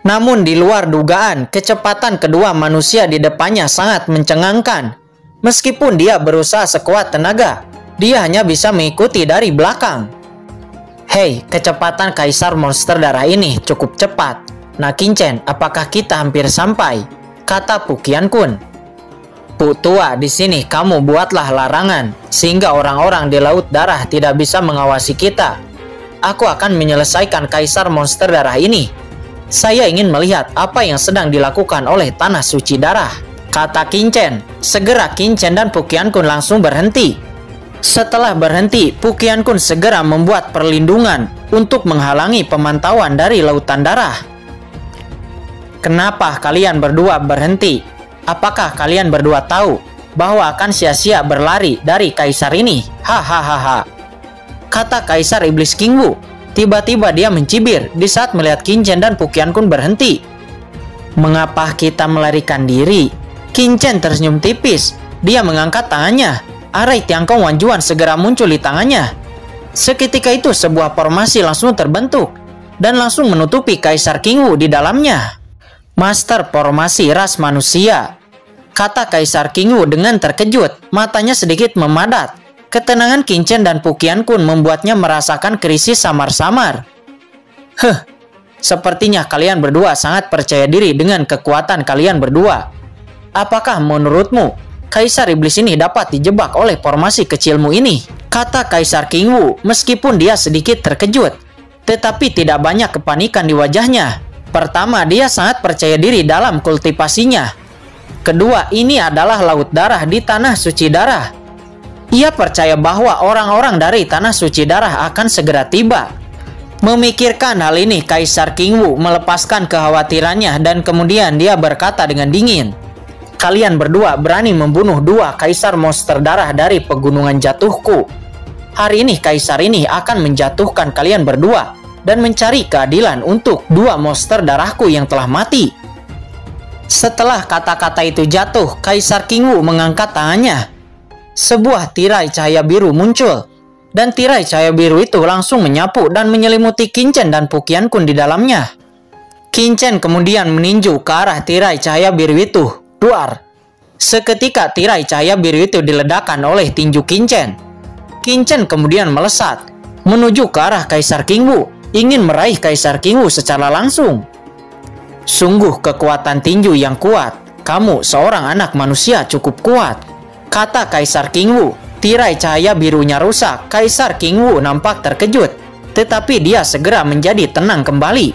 Namun di luar dugaan, kecepatan kedua manusia di depannya sangat mencengangkan. Meskipun dia berusaha sekuat tenaga, dia hanya bisa mengikuti dari belakang. "Hei, kecepatan kaisar monster darah ini cukup cepat. Nah Qin Chen, apakah kita hampir sampai?" kata Pu Qiankun. "Pu tua, di sini kamu buatlah larangan sehingga orang-orang di laut darah tidak bisa mengawasi kita. Aku akan menyelesaikan kaisar monster darah ini. Saya ingin melihat apa yang sedang dilakukan oleh tanah suci darah," kata Qin Chen. Segera Qin Chen dan Pu Qiankun langsung berhenti. Setelah berhenti, Pu Qiankun segera membuat perlindungan untuk menghalangi pemantauan dari lautan darah. "Kenapa kalian berdua berhenti? Apakah kalian berdua tahu bahwa akan sia-sia berlari dari kaisar ini. Hahaha, kata kaisar iblis King Wu. Tiba-tiba dia mencibir di saat melihat Qin Chen dan Pu Qianqun berhenti. Mengapa kita melarikan diri? Qin Chen tersenyum tipis. Dia mengangkat tangannya. Arai Tiangkong Wan Juan segera muncul di tangannya. Seketika itu sebuah formasi langsung terbentuk dan langsung menutupi kaisar King Wu di dalamnya. Master formasi ras manusia, kata kaisar King Wu dengan terkejut. Matanya sedikit memadat. Ketenangan Qin Chen dan Pu Qianqun membuatnya merasakan krisis samar-samar. Sepertinya kalian berdua sangat percaya diri dengan kekuatan kalian berdua. Apakah menurutmu kaisar iblis ini dapat dijebak oleh formasi kecilmu ini? Kata kaisar King Wu meskipun dia sedikit terkejut. Tetapi tidak banyak kepanikan di wajahnya. Pertama, dia sangat percaya diri dalam kultivasinya. Kedua, ini adalah laut darah di tanah suci darah. Ia percaya bahwa orang-orang dari tanah suci darah akan segera tiba. Memikirkan hal ini, kaisar King Wu melepaskan kekhawatirannya dan kemudian dia berkata dengan dingin, "Kalian berdua berani membunuh dua kaisar monster darah dari pegunungan jatuhku. Hari ini kaisar ini akan menjatuhkan kalian berdua dan mencari keadilan untuk dua monster darahku yang telah mati." Setelah kata-kata itu jatuh, kaisar King Wu mengangkat tangannya. Sebuah tirai cahaya biru muncul, dan tirai cahaya biru itu langsung menyapu dan menyelimuti Qin Chen dan Pu Qianqun di dalamnya. Qin Chen kemudian meninju ke arah tirai cahaya biru itu. Duar! Seketika tirai cahaya biru itu diledakkan oleh tinju Qin Chen. Qin Chen kemudian melesat menuju ke arah kaisar King Wu, ingin meraih kaisar King Wu secara langsung. Sungguh kekuatan tinju yang kuat. Kamu seorang anak manusia cukup kuat, kata kaisar King Wu. Tirai cahaya birunya rusak. Kaisar King Wu nampak terkejut, tetapi dia segera menjadi tenang kembali.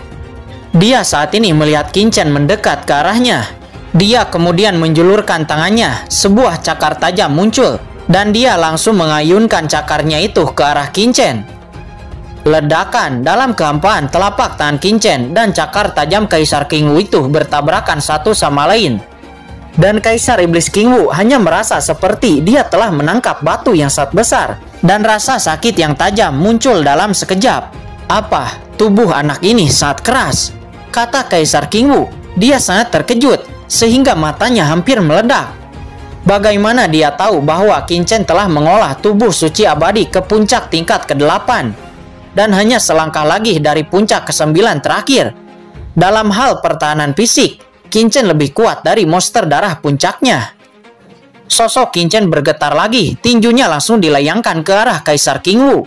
Dia saat ini melihat Qin Chen mendekat ke arahnya. Dia kemudian menjulurkan tangannya. Sebuah cakar tajam muncul, dan dia langsung mengayunkan cakarnya itu ke arah Qin Chen. Ledakan dalam kehampaan telapak tangan Qin Chen dan cakar tajam kaisar King Wu itu bertabrakan satu sama lain. Dan kaisar iblis King Wu hanya merasa seperti dia telah menangkap batu yang sangat besar, dan rasa sakit yang tajam muncul dalam sekejap. Apa? Tubuh anak ini sangat keras, kata kaisar King Wu. Dia sangat terkejut sehingga matanya hampir meledak. Bagaimana dia tahu bahwa Qin Chen telah mengolah tubuh suci abadi ke puncak tingkat ke-8 dan hanya selangkah lagi dari puncak ke-9 terakhir? Dalam hal pertahanan fisik, Qin Chen lebih kuat dari monster darah puncaknya. Sosok Qin Chen bergetar lagi, tinjunya langsung dilayangkan ke arah kaisar King Wu.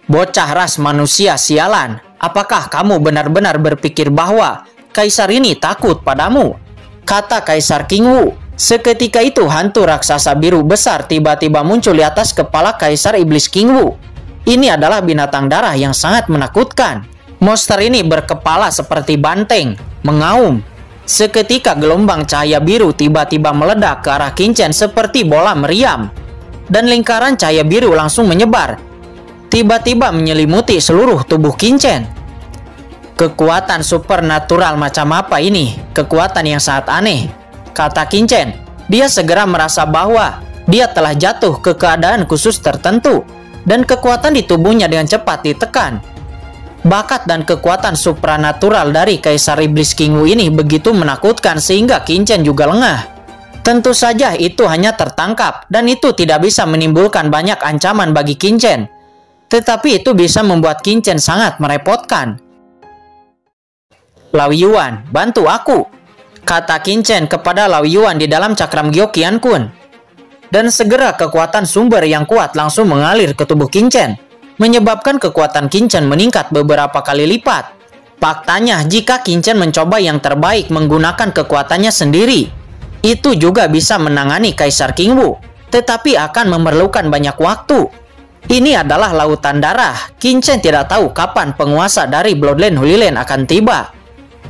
Bocah ras manusia sialan, apakah kamu benar-benar berpikir bahwa kaisar ini takut padamu? Kata kaisar King Wu. Seketika itu hantu raksasa biru besar tiba-tiba muncul di atas kepala kaisar iblis King Wu. Ini adalah binatang darah yang sangat menakutkan. Monster ini berkepala seperti banteng, mengaum. Seketika gelombang cahaya biru tiba-tiba meledak ke arah Qin Chen seperti bola meriam, dan lingkaran cahaya biru langsung menyebar, tiba-tiba menyelimuti seluruh tubuh Qin Chen. Kekuatan supernatural macam apa ini? Kekuatan yang sangat aneh, kata Qin Chen. Dia segera merasa bahwa dia telah jatuh ke keadaan khusus tertentu, dan kekuatan di tubuhnya dengan cepat ditekan. Bakat dan kekuatan supranatural dari kaisar iblis King Wu ini begitu menakutkan sehingga Qin Chen juga lengah. Tentu saja itu hanya tertangkap, dan itu tidak bisa menimbulkan banyak ancaman bagi Qin Chen. Tetapi itu bisa membuat Qin Chen sangat merepotkan. Lao Yuan, bantu aku, kata Qin Chen kepada Lao Yuan di dalam cakram Gyo Qiankun. Dan segera kekuatan sumber yang kuat langsung mengalir ke tubuh Qin Chen, menyebabkan kekuatan Qin Chen meningkat beberapa kali lipat. Faktanya, jika Qin Chen mencoba yang terbaik menggunakan kekuatannya sendiri, itu juga bisa menangani kaisar King Wu, tetapi akan memerlukan banyak waktu. Ini adalah lautan darah. Qin Chen tidak tahu kapan penguasa dari Bloodline Holy Land akan tiba.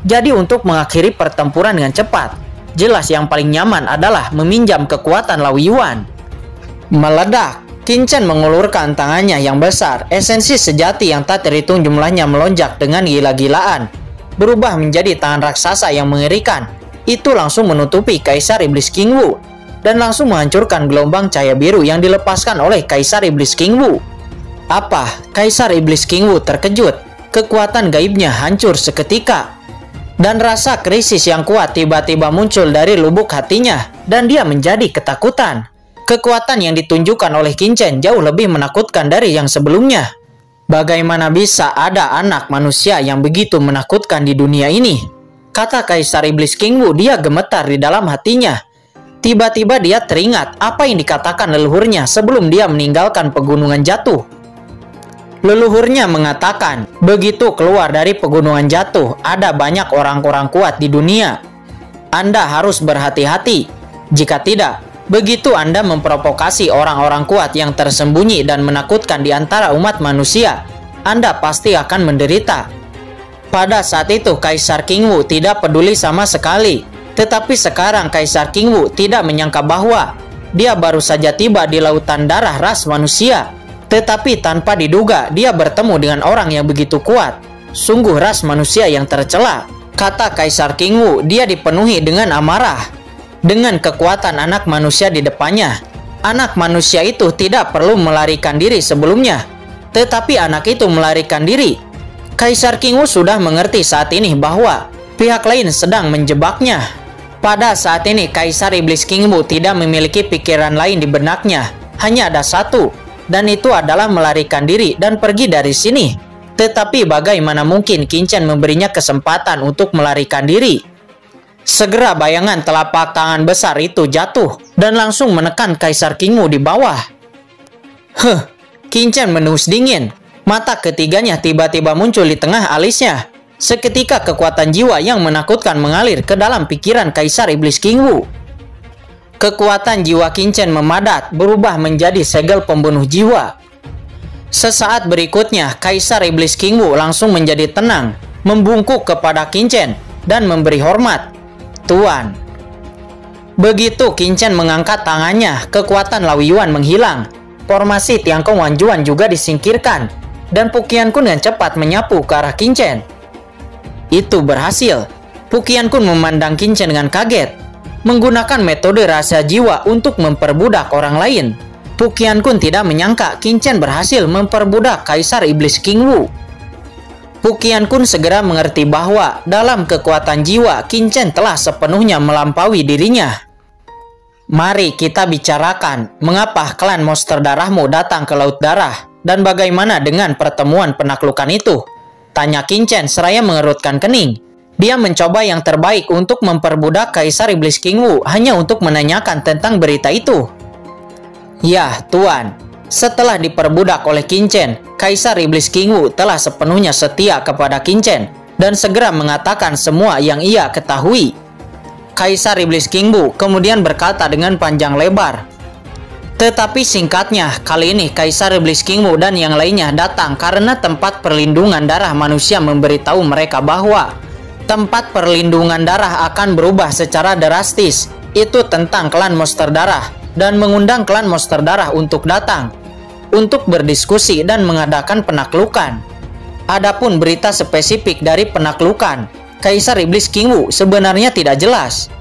Jadi untuk mengakhiri pertempuran dengan cepat, jelas yang paling nyaman adalah meminjam kekuatan Lao Yuan. Meledak. Qin Chen mengulurkan tangannya yang besar. Esensi sejati yang tak terhitung jumlahnya melonjak dengan gila-gilaan, berubah menjadi tangan raksasa yang mengerikan. Itu langsung menutupi kaisar iblis King Wu. dan langsung menghancurkan gelombang cahaya biru yang dilepaskan oleh Kaisar Iblis King Wu. Apa? Kaisar Iblis King Wu terkejut. Kekuatan gaibnya hancur seketika. Dan rasa krisis yang kuat tiba-tiba muncul dari lubuk hatinya, dan dia menjadi ketakutan. Kekuatan yang ditunjukkan oleh Qin Chen jauh lebih menakutkan dari yang sebelumnya. Bagaimana bisa ada anak manusia yang begitu menakutkan di dunia ini? Kata Kaisar Iblis King Wu, dia gemetar di dalam hatinya. Tiba-tiba dia teringat apa yang dikatakan leluhurnya sebelum dia meninggalkan pegunungan jatuh. Leluhurnya mengatakan, begitu keluar dari pegunungan jatuh, ada banyak orang-orang kuat di dunia. Anda harus berhati-hati. Jika tidak, begitu Anda memprovokasi orang-orang kuat yang tersembunyi dan menakutkan di antara umat manusia, Anda pasti akan menderita. Pada saat itu, Kaisar King Wu tidak peduli sama sekali. Tetapi sekarang Kaisar King Wu tidak menyangka bahwa dia baru saja tiba di lautan darah ras manusia. Tetapi tanpa diduga, dia bertemu dengan orang yang begitu kuat. Sungguh ras manusia yang tercela. Kata Kaisar King Wu, dia dipenuhi dengan amarah. Dengan kekuatan anak manusia di depannya, anak manusia itu tidak perlu melarikan diri sebelumnya. Tetapi anak itu melarikan diri. Kaisar King Wu sudah mengerti saat ini bahwa pihak lain sedang menjebaknya. Pada saat ini, Kaisar Iblis King Wu tidak memiliki pikiran lain di benaknya. Hanya ada satu, dan itu adalah melarikan diri dan pergi dari sini. Tetapi bagaimana mungkin Qin Chen memberinya kesempatan untuk melarikan diri? Segera bayangan telapak tangan besar itu jatuh dan langsung menekan Kaisar King Wu di bawah. Qin Chen menus dingin. Mata ketiganya tiba-tiba muncul di tengah alisnya. Seketika kekuatan jiwa yang menakutkan mengalir ke dalam pikiran Kaisar Iblis King Wu. Kekuatan jiwa Qin Chen memadat, berubah menjadi segel pembunuh jiwa. Sesaat berikutnya, Kaisar Iblis King Wu langsung menjadi tenang, membungkuk kepada Qin Chen dan memberi hormat. Tuan. Begitu Qin Chen mengangkat tangannya, kekuatan Lao Yuan menghilang. Formasi Tiangkong Wanjuan juga disingkirkan, dan Pu Qiankun dengan cepat menyapu ke arah Qin Chen. Itu berhasil. Pu Qiankun memandang Qin Chen dengan kaget. Menggunakan metode rahasia jiwa untuk memperbudak orang lain, Pu Qiankun tidak menyangka Qin Chen berhasil memperbudak Kaisar Iblis King Wu. Pu Qiankun segera mengerti bahwa dalam kekuatan jiwa, Qin Chen telah sepenuhnya melampaui dirinya. Mari kita bicarakan mengapa klan monster darahmu datang ke Laut Darah dan bagaimana dengan pertemuan penaklukan itu. Tanya Qin Chen seraya mengerutkan kening. Dia mencoba yang terbaik untuk memperbudak Kaisar Iblis King Wu hanya untuk menanyakan tentang berita itu. Ya, Tuan. Setelah diperbudak oleh Qin Chen, Kaisar Iblis King Wu telah sepenuhnya setia kepada Qin Chen dan segera mengatakan semua yang ia ketahui. Kaisar Iblis King Wu kemudian berkata dengan panjang lebar. Tetapi singkatnya, kali ini Kaisar Iblis King Wu dan yang lainnya datang karena tempat perlindungan darah manusia memberitahu mereka bahwa tempat perlindungan darah akan berubah secara drastis. Itu tentang klan monster darah dan mengundang klan monster darah untuk datang untuk berdiskusi dan mengadakan penaklukan. Adapun berita spesifik dari penaklukan Kaisar Iblis King Wu sebenarnya tidak jelas.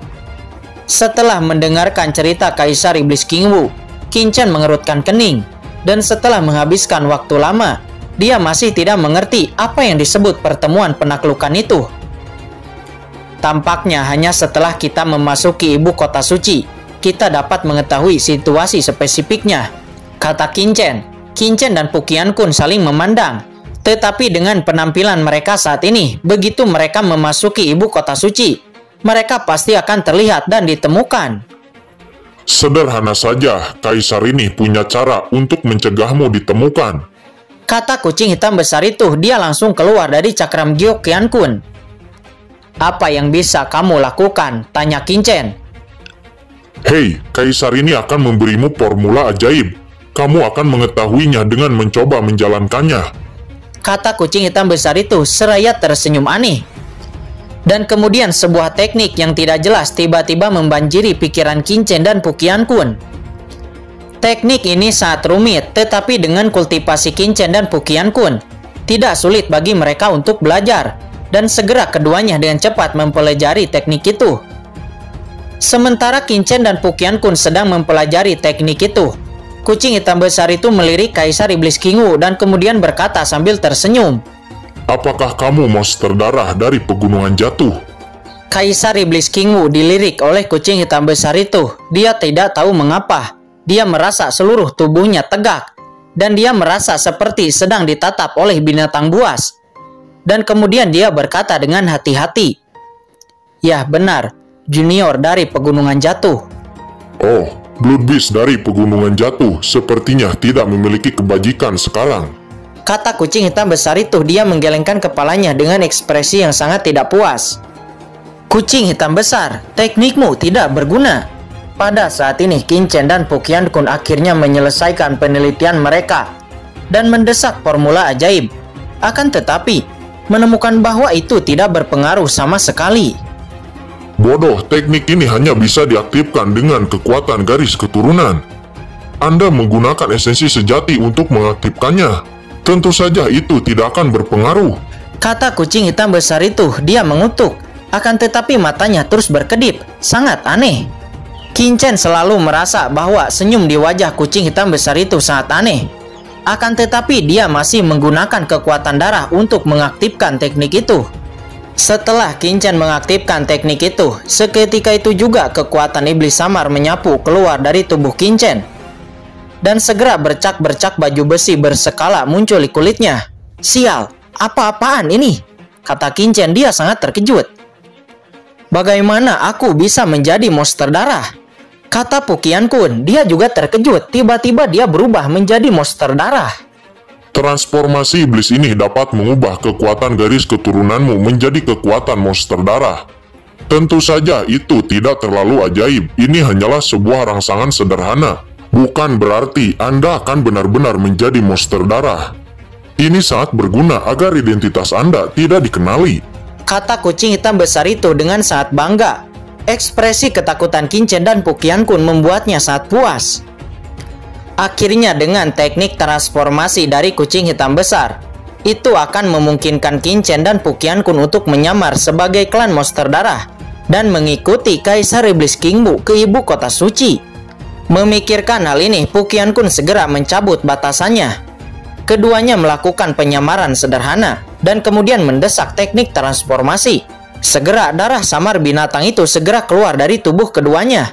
Setelah mendengarkan cerita Kaisar Iblis King Wu, Qin Chen mengerutkan kening, dan setelah menghabiskan waktu lama, dia masih tidak mengerti apa yang disebut pertemuan penaklukan itu. Tampaknya hanya setelah kita memasuki ibu kota suci, kita dapat mengetahui situasi spesifiknya, kata Qin Chen. Qin Chen dan Pu Qiankun saling memandang. Tetapi dengan penampilan mereka saat ini, begitu mereka memasuki ibu kota suci, mereka pasti akan terlihat dan ditemukan. Sederhana saja, Kaisar ini punya cara untuk mencegahmu ditemukan. Kata kucing hitam besar itu, dia langsung keluar dari cakram giok Qiankun. Apa yang bisa kamu lakukan? Tanya Qin Chen. Hei, Kaisar ini akan memberimu formula ajaib. Kamu akan mengetahuinya dengan mencoba menjalankannya. Kata kucing hitam besar itu seraya tersenyum aneh. Dan kemudian sebuah teknik yang tidak jelas tiba-tiba membanjiri pikiran Qin Chen dan Pu Qiankun. Teknik ini sangat rumit, tetapi dengan kultivasi Qin Chen dan Pu Qiankun, tidak sulit bagi mereka untuk belajar, dan segera keduanya dengan cepat mempelajari teknik itu. Sementara Qin Chen dan Pu Qianqun sedang mempelajari teknik itu, kucing hitam besar itu melirik Kaisar Iblis King Wu dan kemudian berkata sambil tersenyum, "Apakah kamu monster darah dari Pegunungan Jatuh?" Kaisar Iblis King Wu dilirik oleh kucing hitam besar itu. Dia tidak tahu mengapa. Dia merasa seluruh tubuhnya tegak, dan dia merasa seperti sedang ditatap oleh binatang buas. Dan kemudian dia berkata dengan hati-hati, "Ya benar, junior dari Pegunungan Jatuh." "Oh, Blood Beast dari Pegunungan Jatuh sepertinya tidak memiliki kebajikan sekarang," kata kucing hitam besar itu. Dia menggelengkan kepalanya dengan ekspresi yang sangat tidak puas. "Kucing hitam besar, teknikmu tidak berguna." Pada saat ini, Qin Chen dan Pu Qianqun akhirnya menyelesaikan penelitian mereka dan mendesak formula ajaib. Akan tetapi, menemukan bahwa itu tidak berpengaruh sama sekali. "Bodoh, teknik ini hanya bisa diaktifkan dengan kekuatan garis keturunan. Anda menggunakan esensi sejati untuk mengaktifkannya. Tentu saja itu tidak akan berpengaruh," kata kucing hitam besar itu. Dia mengutuk, akan tetapi matanya terus berkedip. Sangat aneh. Qin Chen selalu merasa bahwa senyum di wajah kucing hitam besar itu sangat aneh. Akan tetapi dia masih menggunakan kekuatan darah untuk mengaktifkan teknik itu. Setelah Qin Chen mengaktifkan teknik itu, seketika itu juga kekuatan iblis samar menyapu keluar dari tubuh Qin Chen. Dan segera bercak-bercak baju besi berskala muncul di kulitnya. "Sial, apa-apaan ini?" kata Qin Chen. Dia sangat terkejut. "Bagaimana aku bisa menjadi monster darah?" kata Pu Qianqun. Dia juga terkejut. Tiba-tiba dia berubah menjadi monster darah. "Transformasi iblis ini dapat mengubah kekuatan garis keturunanmu menjadi kekuatan monster darah. Tentu saja itu tidak terlalu ajaib. Ini hanyalah sebuah rangsangan sederhana. Bukan berarti Anda akan benar-benar menjadi monster darah. Ini sangat berguna agar identitas Anda tidak dikenali," kata kucing hitam besar itu dengan sangat bangga. Ekspresi ketakutan Qin Chen dan Pu Qianqun membuatnya sangat puas. Akhirnya dengan teknik transformasi dari kucing hitam besar, itu akan memungkinkan Qin Chen dan Pu Qianqun untuk menyamar sebagai klan monster darah dan mengikuti Kaisar Iblis King Wu ke ibu kota suci. Memikirkan hal ini, Pu Qianqun segera mencabut batasannya. Keduanya melakukan penyamaran sederhana dan kemudian mendesak teknik transformasi. Segera darah samar binatang itu segera keluar dari tubuh keduanya.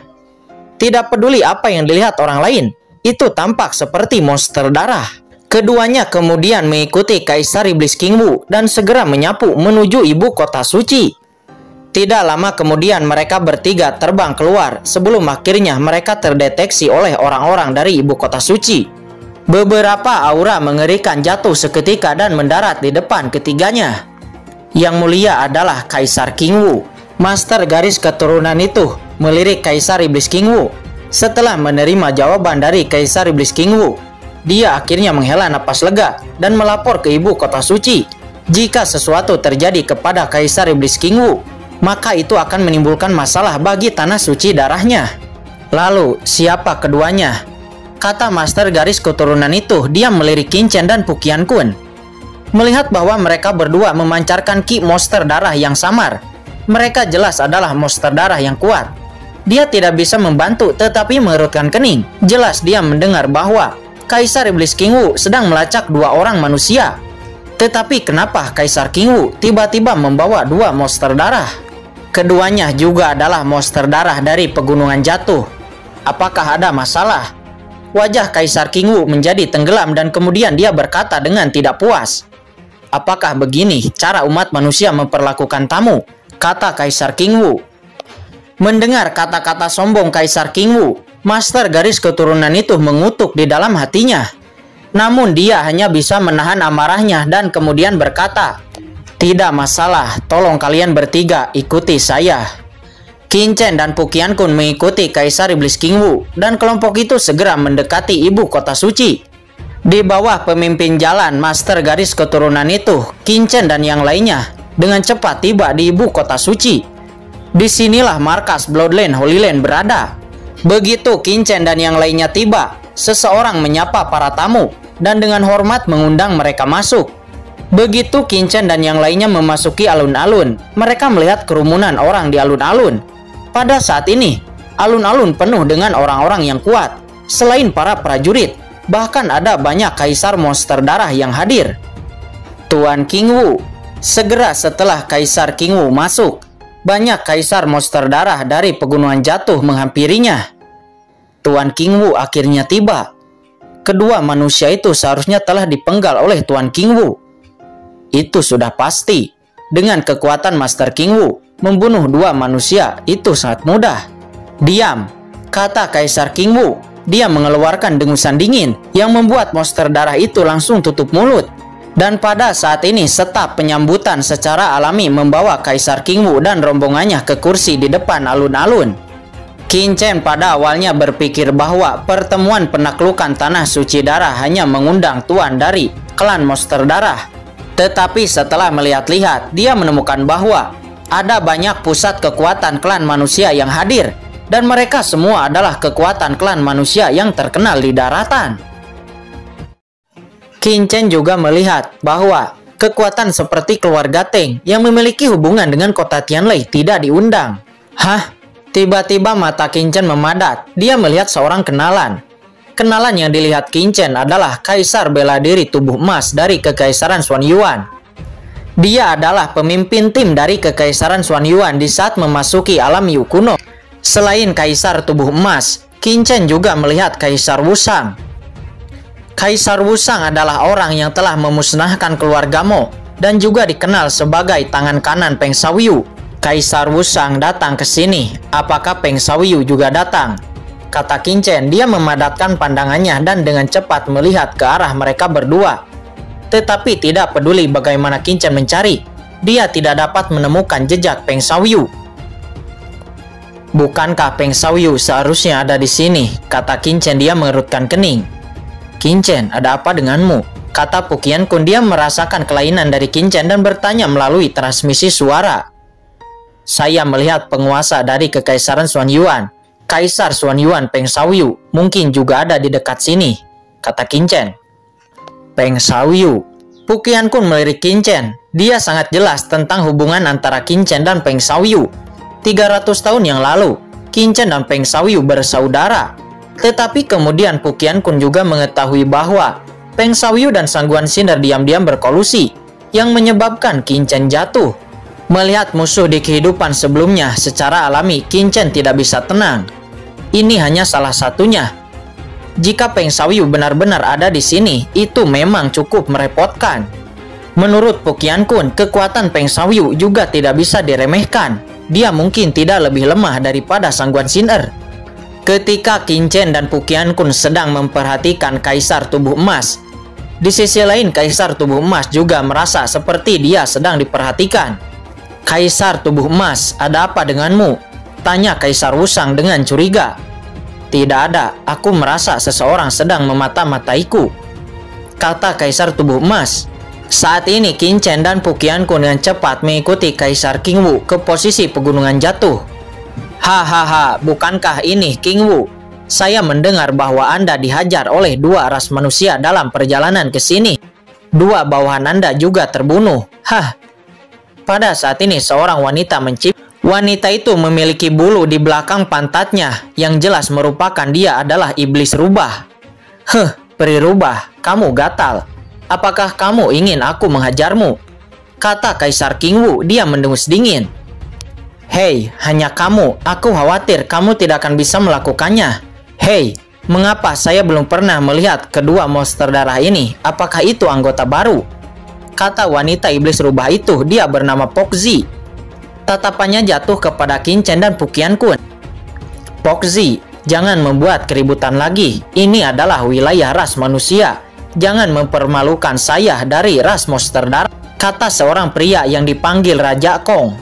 Tidak peduli apa yang dilihat orang lain, itu tampak seperti monster darah. Keduanya kemudian mengikuti Kaisar Iblis King Wu dan segera menyapu menuju ibu kota suci. Tidak lama kemudian mereka bertiga terbang keluar sebelum akhirnya mereka terdeteksi oleh orang-orang dari ibu kota suci. Beberapa aura mengerikan jatuh seketika dan mendarat di depan ketiganya. Yang mulia adalah Kaisar King Wu. Master garis keturunan itu melirik Kaisar Iblis King Wu. Setelah menerima jawaban dari Kaisar Iblis King Wu, dia akhirnya menghela napas lega dan melapor ke ibu kota suci. Jika sesuatu terjadi kepada Kaisar Iblis King Wu, maka itu akan menimbulkan masalah bagi tanah suci darahnya. Lalu, siapa keduanya? Kata master garis keturunan itu. Dia melirik Qin Chen dan Pu Qianqun. Melihat bahwa mereka berdua memancarkan ki monster darah yang samar, mereka jelas adalah monster darah yang kuat. Dia tidak bisa membantu tetapi mengerutkan kening. Jelas dia mendengar bahwa Kaisar Iblis King Wu sedang melacak dua orang manusia. Tetapi kenapa Kaisar King Wu tiba-tiba membawa dua monster darah? Keduanya juga adalah monster darah dari Pegunungan Jatuh. Apakah ada masalah? Wajah Kaisar King Wu menjadi tenggelam dan kemudian dia berkata dengan tidak puas, "Apakah begini cara umat manusia memperlakukan tamu?" kata Kaisar King Wu. Mendengar kata-kata sombong Kaisar King Wu, master garis keturunan itu mengutuk di dalam hatinya. Namun dia hanya bisa menahan amarahnya dan kemudian berkata, "Tidak masalah, tolong kalian bertiga ikuti saya." Qin Chen dan Pu Qianqun mengikuti Kaisar Iblis King Wu dan kelompok itu segera mendekati ibu kota suci. Di bawah pemimpin jalan master garis keturunan itu, Qin Chen dan yang lainnya dengan cepat tiba di ibu kota suci. Disinilah markas Bloodline Holy Land berada. Begitu Qin Chen dan yang lainnya tiba, seseorang menyapa para tamu dan dengan hormat mengundang mereka masuk. Begitu Qin Chen dan yang lainnya memasuki alun-alun, mereka melihat kerumunan orang di alun-alun. Pada saat ini, alun-alun penuh dengan orang-orang yang kuat. Selain para prajurit, bahkan ada banyak kaisar monster darah yang hadir. Tuan King Wu. Segera setelah Kaisar King Wu masuk, banyak kaisar monster darah dari Pegunungan Jatuh menghampirinya. Tuan King Wu akhirnya tiba. Kedua manusia itu seharusnya telah dipenggal oleh Tuan King Wu. Itu sudah pasti. Dengan kekuatan Master King Wu, membunuh dua manusia itu sangat mudah. Diam, kata Kaisar King Wu. Dia mengeluarkan dengusan dingin yang membuat monster darah itu langsung tutup mulut. Dan pada saat ini staf penyambutan secara alami membawa Kaisar King Wu dan rombongannya ke kursi di depan alun-alun. Qin Chen pada awalnya berpikir bahwa pertemuan penaklukan Tanah Suci Darah hanya mengundang tuan dari klan monster darah. Tetapi setelah melihat-lihat, dia menemukan bahwa ada banyak pusat kekuatan klan manusia yang hadir. Dan mereka semua adalah kekuatan klan manusia yang terkenal di daratan. Qin Chen juga melihat bahwa kekuatan seperti keluarga Teng yang memiliki hubungan dengan kota Tianlei tidak diundang. Hah? Tiba-tiba mata Qin Chen memadat. Dia melihat seorang kenalan. Kenalan yang dilihat Qin Chen adalah Kaisar Bela Diri Tubuh Emas dari Kekaisaran Xuan Yuan. Dia adalah pemimpin tim dari Kekaisaran Xuan Yuan di saat memasuki alam Yu kuno. Selain Kaisar Tubuh Emas, Qin Chen juga melihat Kaisar Wusang. Kaisar Wusang adalah orang yang telah memusnahkan keluarga Mo dan juga dikenal sebagai tangan kanan Peng Shaoyu. Kaisar Wusang datang ke sini. Apakah Peng Shaoyu juga datang? Kata Qin Chen. Dia memadatkan pandangannya dan dengan cepat melihat ke arah mereka berdua. Tetapi tidak peduli bagaimana Qin Chen mencari, dia tidak dapat menemukan jejak Peng Shaoyu. Bukankah Peng Shaoyu seharusnya ada di sini? Kata Qin Chen. Dia mengerutkan kening. Qin Chen, ada apa denganmu? Kata Pu Qiankun. Dia merasakan kelainan dari Qin Chen dan bertanya melalui transmisi suara. Saya melihat penguasa dari Kekaisaran Xuan Yuan. Kaisar Xuan Yuan Peng Shaoyu mungkin juga ada di dekat sini, kata Qin Chen. Peng Shaoyu. Pu Qiankun melirik Qin Chen. Dia sangat jelas tentang hubungan antara Qin Chen dan Peng Shaoyu. 300 tahun yang lalu, Qin Chen dan Peng Shaoyu bersaudara. Tetapi kemudian Pu Qiankun juga mengetahui bahwa Peng Shaoyu dan Sangguan Cinder diam-diam berkolusi yang menyebabkan Qin Chen jatuh. Melihat musuh di kehidupan sebelumnya secara alami, Qin Chen tidak bisa tenang. Ini hanya salah satunya. Jika Peng Shaoyu benar-benar ada di sini, itu memang cukup merepotkan. Menurut Pu Qiankun, kekuatan Peng Shaoyu juga tidak bisa diremehkan. Dia mungkin tidak lebih lemah daripada Sangguan Cinder. Ketika Qin Chen dan Pu Qiankun sedang memperhatikan Kaisar Tubuh Emas, di sisi lain Kaisar Tubuh Emas juga merasa seperti dia sedang diperhatikan. Kaisar Tubuh Emas, ada apa denganmu? Tanya Kaisar Wusang dengan curiga. Tidak ada, aku merasa seseorang sedang memata-mataiku, kata Kaisar Tubuh Emas. Saat ini Qin Chen dan Pu Qiankun dengan cepat mengikuti Kaisar King Wu ke posisi Pegunungan Jatuh. Hahaha, bukankah ini King Wu? Saya mendengar bahwa Anda dihajar oleh dua ras manusia dalam perjalanan ke sini. Dua bawahan Anda juga terbunuh. Hah. Pada saat ini seorang wanita mencip. Wanita itu memiliki bulu di belakang pantatnya yang jelas merupakan dia adalah iblis rubah. Peri rubah, kamu gatal. Apakah kamu ingin aku menghajarmu? Kata Kaisar King Wu. Dia mendengus dingin. Hei, hanya kamu. Aku khawatir kamu tidak akan bisa melakukannya. Hei, mengapa saya belum pernah melihat kedua monster darah ini? Apakah itu anggota baru? Kata wanita iblis rubah itu. Dia bernama Pokzi. Tatapannya jatuh kepada Qin Chen dan Pu Qiankun. Pokzi, jangan membuat keributan lagi. Ini adalah wilayah ras manusia. Jangan mempermalukan saya dari ras monster darah, kata seorang pria yang dipanggil Raja Kong.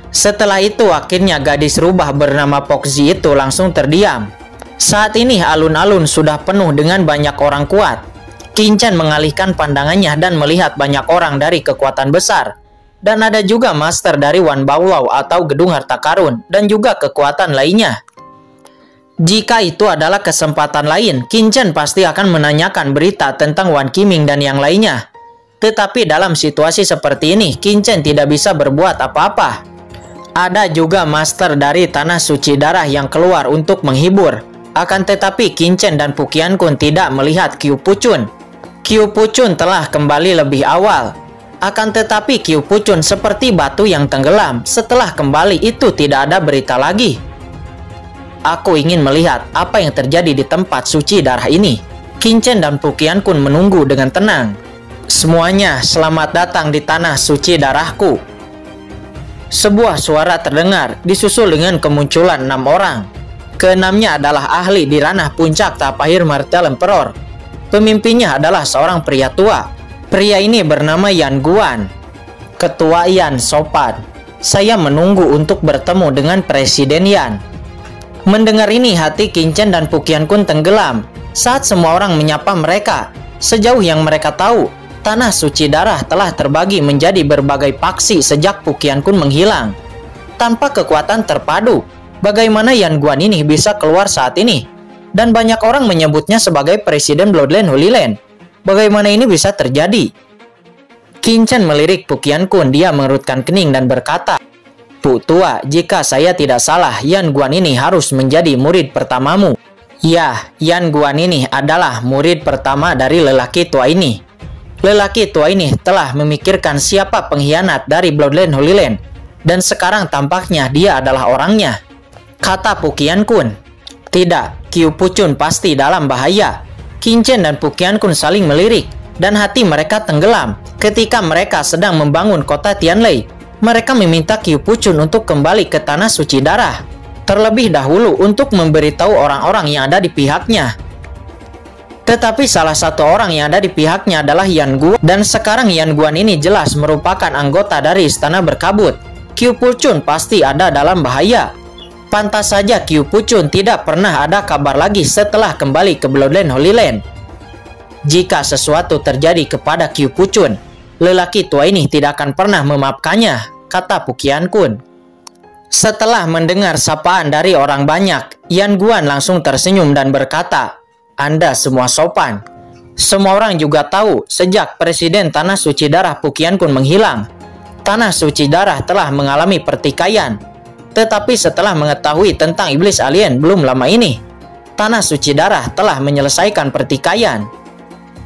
Setelah itu akhirnya gadis rubah bernama Pokzi itu langsung terdiam. Saat ini alun-alun sudah penuh dengan banyak orang kuat. Qin Chen mengalihkan pandangannya dan melihat banyak orang dari kekuatan besar. Dan ada juga master dari Wan Baolau atau Gedung Harta Karun dan juga kekuatan lainnya. Jika itu adalah kesempatan lain, Qin Chen pasti akan menanyakan berita tentang Wan Qiming dan yang lainnya. Tetapi dalam situasi seperti ini, Qin Chen tidak bisa berbuat apa-apa. Ada juga master dari Tanah Suci Darah yang keluar untuk menghibur. Akan tetapi Qin Chen dan Pu Qianqun tidak melihat Qiu Puchun. Qiu Puchun telah kembali lebih awal. Akan tetapi Qiu Puchun seperti batu yang tenggelam. Setelah kembali itu tidak ada berita lagi. Aku ingin melihat apa yang terjadi di tempat suci darah ini. Qin Chen dan Pu Qianqun menunggu dengan tenang. Semuanya selamat datang di Tanah Suci Darahku. Sebuah suara terdengar disusul dengan kemunculan 6 orang. Keenamnya adalah ahli di ranah puncak tahap akhir Martial Emperor. Pemimpinnya adalah seorang pria tua. Pria ini bernama Yan Guan. Ketua Yan sopan. Saya menunggu untuk bertemu dengan Presiden Yan. Mendengar ini hati Qin Chen dan Pu Qianqun tenggelam saat semua orang menyapa mereka. Sejauh yang mereka tahu, Tanah Suci Darah telah terbagi menjadi berbagai paksi sejak Pu Qianqun menghilang. Tanpa kekuatan terpadu, bagaimana Yan Guan ini bisa keluar saat ini? Dan banyak orang menyebutnya sebagai Presiden Bloodline Holy Land. Bagaimana ini bisa terjadi? Qin Chen melirik Pu Qianqun. Dia mengerutkan kening dan berkata, "Pu tua, jika saya tidak salah, Yan Guan ini harus menjadi murid pertamamu." Ya, Yan Guan ini adalah murid pertama dari lelaki tua ini. Lelaki tua ini telah memikirkan siapa pengkhianat dari Bloodline Holy Land, dan sekarang tampaknya dia adalah orangnya, kata Pu Qianqun. Tidak, Qiu Puchun pasti dalam bahaya. Qin Chen dan Pu Qianqun saling melirik, dan hati mereka tenggelam. Ketika mereka sedang membangun kota Tianlei, mereka meminta Qiu Puchun untuk kembali ke Tanah Suci Darah, terlebih dahulu untuk memberitahu orang-orang yang ada di pihaknya. Tetapi salah satu orang yang ada di pihaknya adalah Yan Guan, dan sekarang Yan Guan ini jelas merupakan anggota dari Istana Berkabut. Qiu Puchun pasti ada dalam bahaya. Pantas saja Qiu Puchun tidak pernah ada kabar lagi setelah kembali ke Bloodline Holy Land. Jika sesuatu terjadi kepada Qiu Puchun, lelaki tua ini tidak akan pernah memaafkannya, kata Pu Qianqun. Setelah mendengar sapaan dari orang banyak, Yan Guan langsung tersenyum dan berkata, "Anda semua sopan." Semua orang juga tahu sejak Presiden Tanah Suci Darah Pu Qianqun menghilang, Tanah Suci Darah telah mengalami pertikaian. Tetapi setelah mengetahui tentang iblis alien belum lama ini, Tanah Suci Darah telah menyelesaikan pertikaian.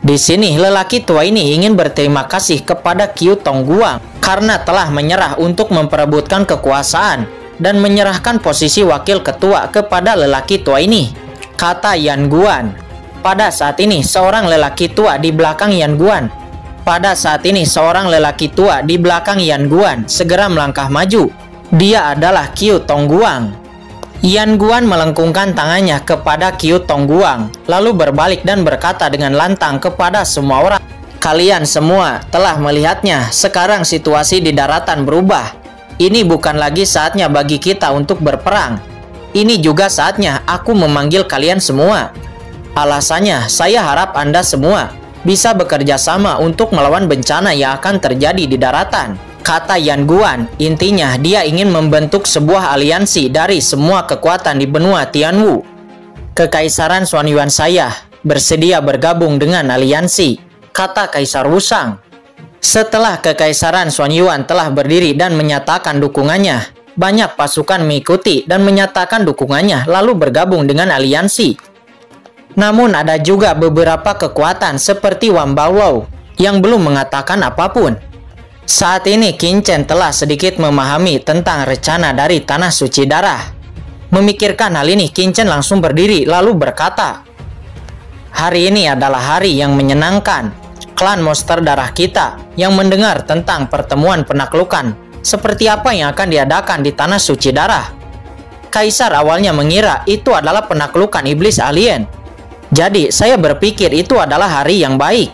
Di sini lelaki tua ini ingin berterima kasih kepada Qiu Tongguang karena telah menyerah untuk memperebutkan kekuasaan dan menyerahkan posisi wakil ketua kepada lelaki tua ini, kata Yan Guan. Pada saat ini seorang lelaki tua di belakang Yan Guan. Pada saat ini seorang lelaki tua di belakang Yan Guan segera melangkah maju. Dia adalah Qiu Tongguang. Yan Guan melengkungkan tangannya kepada Qiu Tongguang, lalu berbalik dan berkata dengan lantang kepada semua orang, "Kalian semua telah melihatnya. Sekarang situasi di daratan berubah. Ini bukan lagi saatnya bagi kita untuk berperang. Ini juga saatnya aku memanggil kalian semua. Alasannya, saya harap Anda semua bisa bekerja sama untuk melawan bencana yang akan terjadi di daratan," kata Yan Guan. Intinya, dia ingin membentuk sebuah aliansi dari semua kekuatan di benua Tianwu. Kekaisaran Xuanyuan saya bersedia bergabung dengan aliansi, kata Kaisar Wusang. Setelah Kekaisaran Xuanyuan telah berdiri dan menyatakan dukungannya, banyak pasukan mengikuti dan menyatakan dukungannya lalu bergabung dengan aliansi. Namun ada juga beberapa kekuatan seperti Wang Baolou yang belum mengatakan apapun. Saat ini Qin Chen telah sedikit memahami tentang rencana dari Tanah Suci Darah. Memikirkan hal ini, Qin Chen langsung berdiri lalu berkata, "Hari ini adalah hari yang menyenangkan. Klan Monster Darah kita yang mendengar tentang pertemuan penaklukan seperti apa yang akan diadakan di Tanah Suci Darah. Kaisar awalnya mengira itu adalah penaklukan iblis alien. Jadi saya berpikir itu adalah hari yang baik.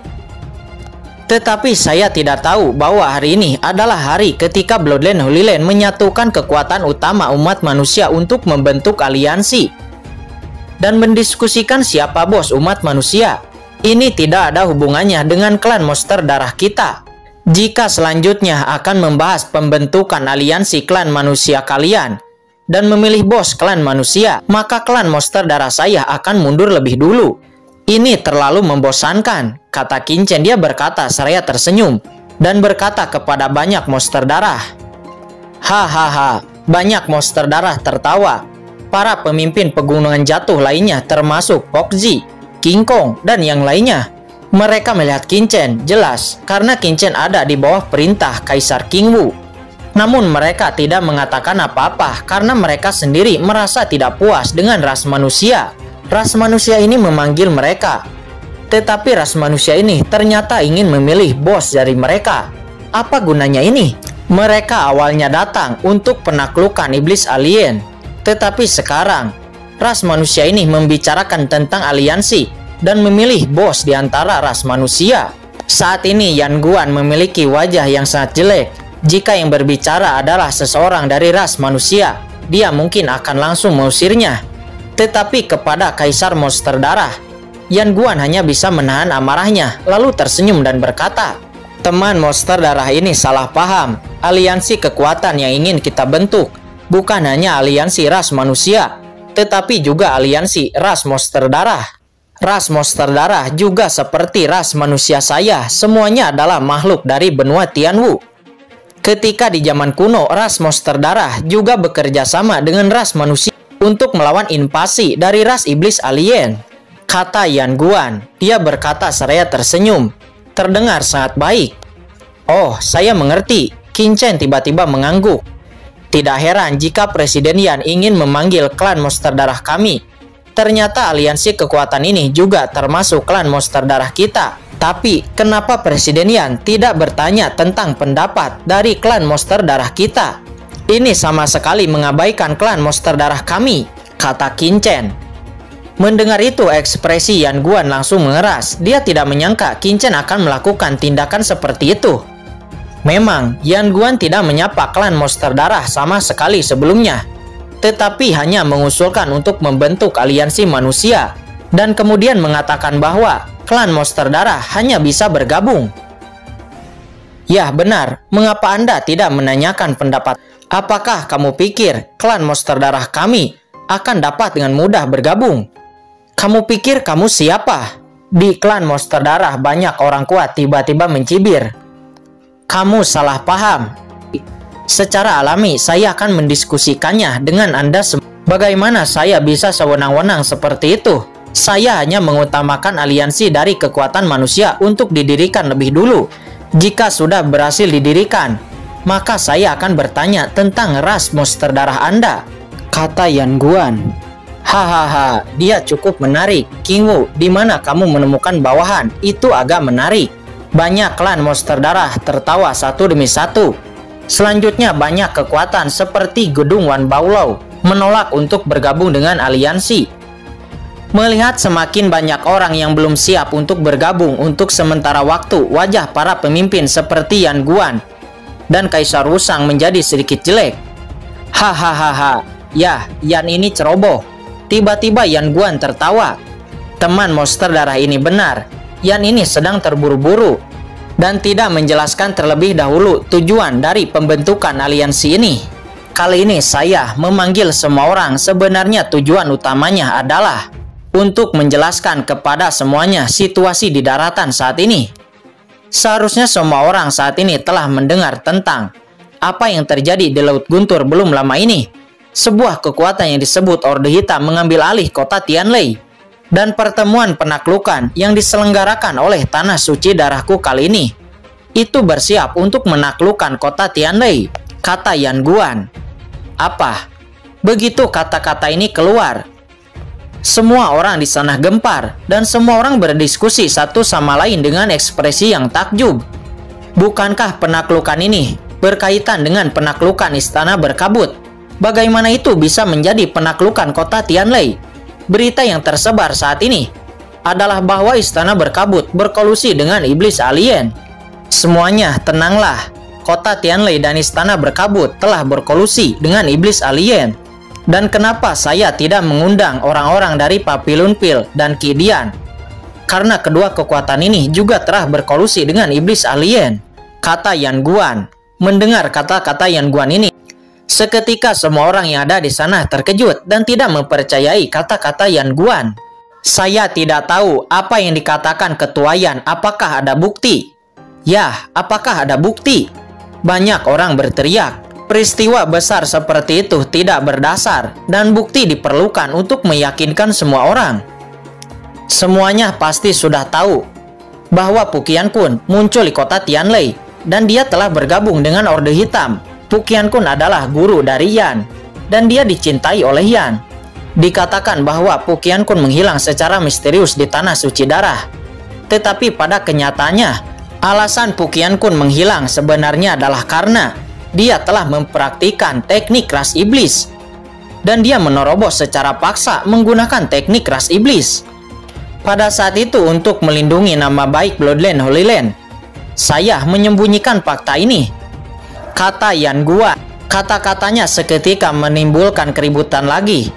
Tetapi saya tidak tahu bahwa hari ini adalah hari ketika Bloodline Holy Land menyatukan kekuatan utama umat manusia untuk membentuk aliansi dan mendiskusikan siapa bos umat manusia. Ini tidak ada hubungannya dengan klan Monster Darah kita. Jika selanjutnya akan membahas pembentukan aliansi klan manusia kalian dan memilih bos klan manusia, maka klan Monster Darah saya akan mundur lebih dulu. Ini terlalu membosankan," kata Qin Chen. Dia berkata seraya tersenyum dan berkata kepada banyak Monster Darah, "Hahaha, Banyak monster darah tertawa. Para pemimpin pegunungan jatuh lainnya termasuk Pokji, King Kong, dan yang lainnya. Mereka melihat Qin Chen jelas karena Qin Chen ada di bawah perintah Kaisar King Wu. Namun mereka tidak mengatakan apa-apa karena mereka sendiri merasa tidak puas dengan ras manusia. Ras manusia ini memanggil mereka. Tetapi ras manusia ini ternyata ingin memilih bos dari mereka. Apa gunanya ini? Mereka awalnya datang untuk penaklukan iblis alien. Tetapi sekarang, ras manusia ini membicarakan tentang aliansi dan memilih bos di antara ras manusia. Saat ini Yan Guan memiliki wajah yang sangat jelek. Jika yang berbicara adalah seseorang dari ras manusia, dia mungkin akan langsung mengusirnya. Tetapi kepada Kaisar Monster Darah, Yan Guan hanya bisa menahan amarahnya, lalu tersenyum dan berkata, "Teman Monster Darah ini salah paham. Aliansi kekuatan yang ingin kita bentuk bukan hanya aliansi ras manusia, tetapi juga aliansi ras monster darah. Ras monster darah juga seperti ras manusia saya, semuanya adalah makhluk dari benua Tianwu. Ketika di zaman kuno, ras monster darah juga bekerja sama dengan ras manusia untuk melawan invasi dari ras iblis alien," kata Yan Guan. Dia berkata seraya tersenyum. Terdengar sangat baik. "Oh, saya mengerti." Qin Chen tiba-tiba mengangguk. Tidak heran jika Presiden Yan ingin memanggil klan monster darah kami. Ternyata aliansi kekuatan ini juga termasuk klan monster darah kita. Tapi, kenapa Presiden Yan tidak bertanya tentang pendapat dari klan monster darah kita? Ini sama sekali mengabaikan klan monster darah kami, kata Qin Chen. Mendengar itu, ekspresi Yan Guan langsung mengeras. Dia tidak menyangka Qin Chen akan melakukan tindakan seperti itu. Memang, Yan Guan tidak menyapa klan monster darah sama sekali sebelumnya, tetapi hanya mengusulkan untuk membentuk aliansi manusia, dan kemudian mengatakan bahwa klan monster darah hanya bisa bergabung. Ya benar, mengapa Anda tidak menanyakan pendapat? Apakah kamu pikir klan monster darah kami akan dapat dengan mudah bergabung? Kamu pikir kamu siapa? Di klan monster darah banyak orang kuat tiba-tiba mencibir. Kamu salah paham. Secara alami saya akan mendiskusikannya dengan Anda. Bagaimana saya bisa sewenang-wenang seperti itu? Saya hanya mengutamakan aliansi dari kekuatan manusia untuk didirikan lebih dulu. Jika sudah berhasil didirikan, maka saya akan bertanya tentang ras monster darah Anda, kata Yan Guan. Hahaha, dia cukup menarik. King Wu, di mana kamu menemukan bawahan? Itu agak menarik. Banyak klan monster darah tertawa satu demi satu. Selanjutnya banyak kekuatan seperti Gedung Wan Baolau menolak untuk bergabung dengan aliansi. Melihat semakin banyak orang yang belum siap untuk bergabung untuk sementara waktu, wajah para pemimpin seperti Yan Guan dan Kaisar Wusang menjadi sedikit jelek. Hahaha, ya, Yan ini ceroboh. Tiba-tiba Yan Guan tertawa. Teman monster darah ini benar. Yan ini sedang terburu-buru dan tidak menjelaskan terlebih dahulu tujuan dari pembentukan aliansi ini. Kali ini saya memanggil semua orang. Sebenarnya tujuan utamanya adalah untuk menjelaskan kepada semuanya situasi di daratan saat ini. Seharusnya semua orang saat ini telah mendengar tentang apa yang terjadi di Laut Guntur belum lama ini. Sebuah kekuatan yang disebut Orde Hitam mengambil alih kota Tianlei. Dan pertemuan penaklukan yang diselenggarakan oleh Tanah Suci Darahku kali ini itu bersiap untuk menaklukkan kota Tianlei, kata Yan Guan. Apa? Begitu kata-kata ini keluar, semua orang di sana gempar dan semua orang berdiskusi satu sama lain dengan ekspresi yang takjub. Bukankah penaklukan ini berkaitan dengan penaklukan Istana Berkabut? Bagaimana itu bisa menjadi penaklukan kota Tianlei? Berita yang tersebar saat ini adalah bahwa Istana Berkabut berkolusi dengan iblis alien. Semuanya tenanglah. Kota Tianlei dan Istana Berkabut telah berkolusi dengan iblis alien. Dan kenapa saya tidak mengundang orang-orang dari Papillon Pill dan Kidian? Karena kedua kekuatan ini juga telah berkolusi dengan iblis alien, kata Yan Guan. Mendengar kata-kata Yan Guan ini, seketika semua orang yang ada di sana terkejut dan tidak mempercayai kata-kata Yan Guan. Saya tidak tahu apa yang dikatakan Ketua Yan. Apakah ada bukti? Ya, apakah ada bukti? Banyak orang berteriak. Peristiwa besar seperti itu tidak berdasar dan bukti diperlukan untuk meyakinkan semua orang. Semuanya pasti sudah tahu bahwa Pu Qiankun muncul di kota Tianlei dan dia telah bergabung dengan Orde Hitam. Pu Qiankun adalah guru dari Yan dan dia dicintai oleh Yan. Dikatakan bahwa Pu Qiankun menghilang secara misterius di Tanah Suci Darah. Tetapi pada kenyataannya, alasan Pu Qiankun menghilang sebenarnya adalah karena dia telah mempraktikkan teknik ras iblis. Dan dia menerobos secara paksa menggunakan teknik ras iblis. Pada saat itu untuk melindungi nama baik Bloodline Holy Land, saya menyembunyikan fakta ini, kata Yan Guan. Kata-katanya seketika menimbulkan keributan lagi.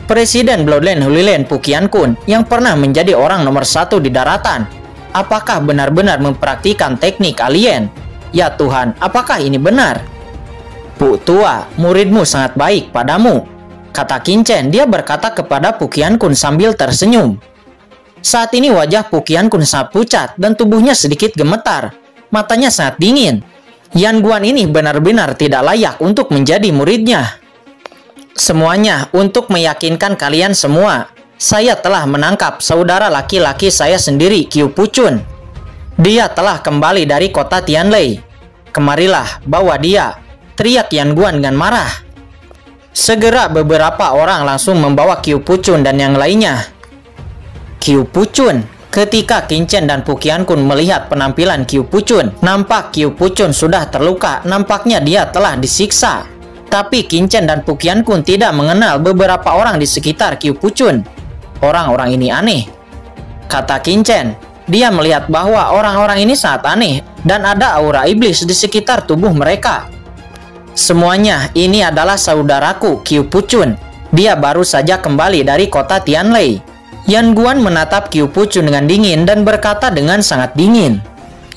Presiden Bloodline Holy Land Pu Qiankun yang pernah menjadi orang nomor 1 di daratan, apakah benar-benar mempraktikkan teknik alien? Ya Tuhan, apakah ini benar? Pu Tua, muridmu sangat baik padamu, kata Qin Chen. Dia berkata kepada Pu Qiankun sambil tersenyum. Saat ini wajah Pu Qiankun sangat pucat dan tubuhnya sedikit gemetar. Matanya sangat dingin. Yan Guan ini benar-benar tidak layak untuk menjadi muridnya. Semuanya untuk meyakinkan kalian semua. Saya telah menangkap saudara laki-laki saya sendiri, Qiu Puchun. Dia telah kembali dari kota Tianlei. Kemarilah, bawa dia, teriak Yan Guan dengan marah. Segera beberapa orang langsung membawa Qiu Puchun dan yang lainnya. Qiu Puchun. Ketika Qin Chen dan Pu Qiankun melihat penampilan Qiu Puchun, nampak Qiu Puchun sudah terluka, nampaknya dia telah disiksa. Tapi Qin Chen dan Pu Qiankun tidak mengenal beberapa orang di sekitar Qiu Puchun. Orang-orang ini aneh, kata Qin Chen. Dia melihat bahwa orang-orang ini sangat aneh dan ada aura iblis di sekitar tubuh mereka. Semuanya ini adalah saudaraku Qiu Puchun. Dia baru saja kembali dari kota Tianlei. Yan Guan menatap Qiu Puchun dengan dingin dan berkata dengan sangat dingin,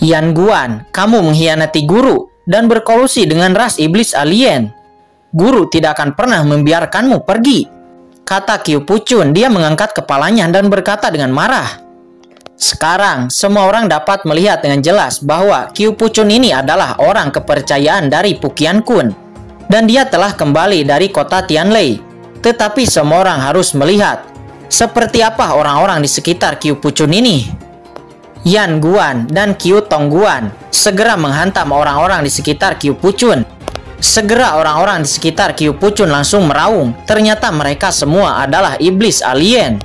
Yan Guan, kamu mengkhianati guru dan berkolusi dengan ras iblis alien. Guru tidak akan pernah membiarkanmu pergi, kata Qiu Puchun. Dia mengangkat kepalanya dan berkata dengan marah. Sekarang semua orang dapat melihat dengan jelas bahwa Qiu Puchun ini adalah orang kepercayaan dari Pu Qiankun dan dia telah kembali dari kota Tianlei. Tetapi semua orang harus melihat seperti apa orang-orang di sekitar Qiu Puchun ini. Yan Guan dan Qiu Tongguan segera menghantam orang-orang di sekitar Qiu Puchun. Segera orang-orang di sekitar Qiu Puchun langsung meraung. Ternyata mereka semua adalah iblis alien.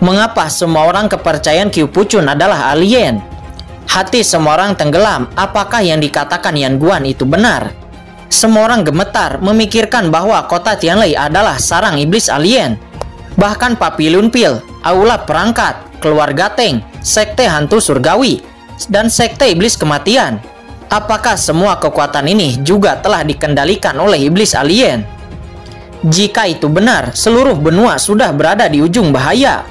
Mengapa semua orang kepercayaan Qiu Puchun adalah alien? Hati semua orang tenggelam. Apakah yang dikatakan Yan Guan itu benar? Semua orang gemetar memikirkan bahwa kota Tianlei adalah sarang iblis alien. Bahkan Papilun Pil, Aula Perangkat, Keluarga Teng, Sekte Hantu Surgawi, dan Sekte Iblis Kematian. Apakah semua kekuatan ini juga telah dikendalikan oleh iblis alien? Jika itu benar, seluruh benua sudah berada di ujung bahaya.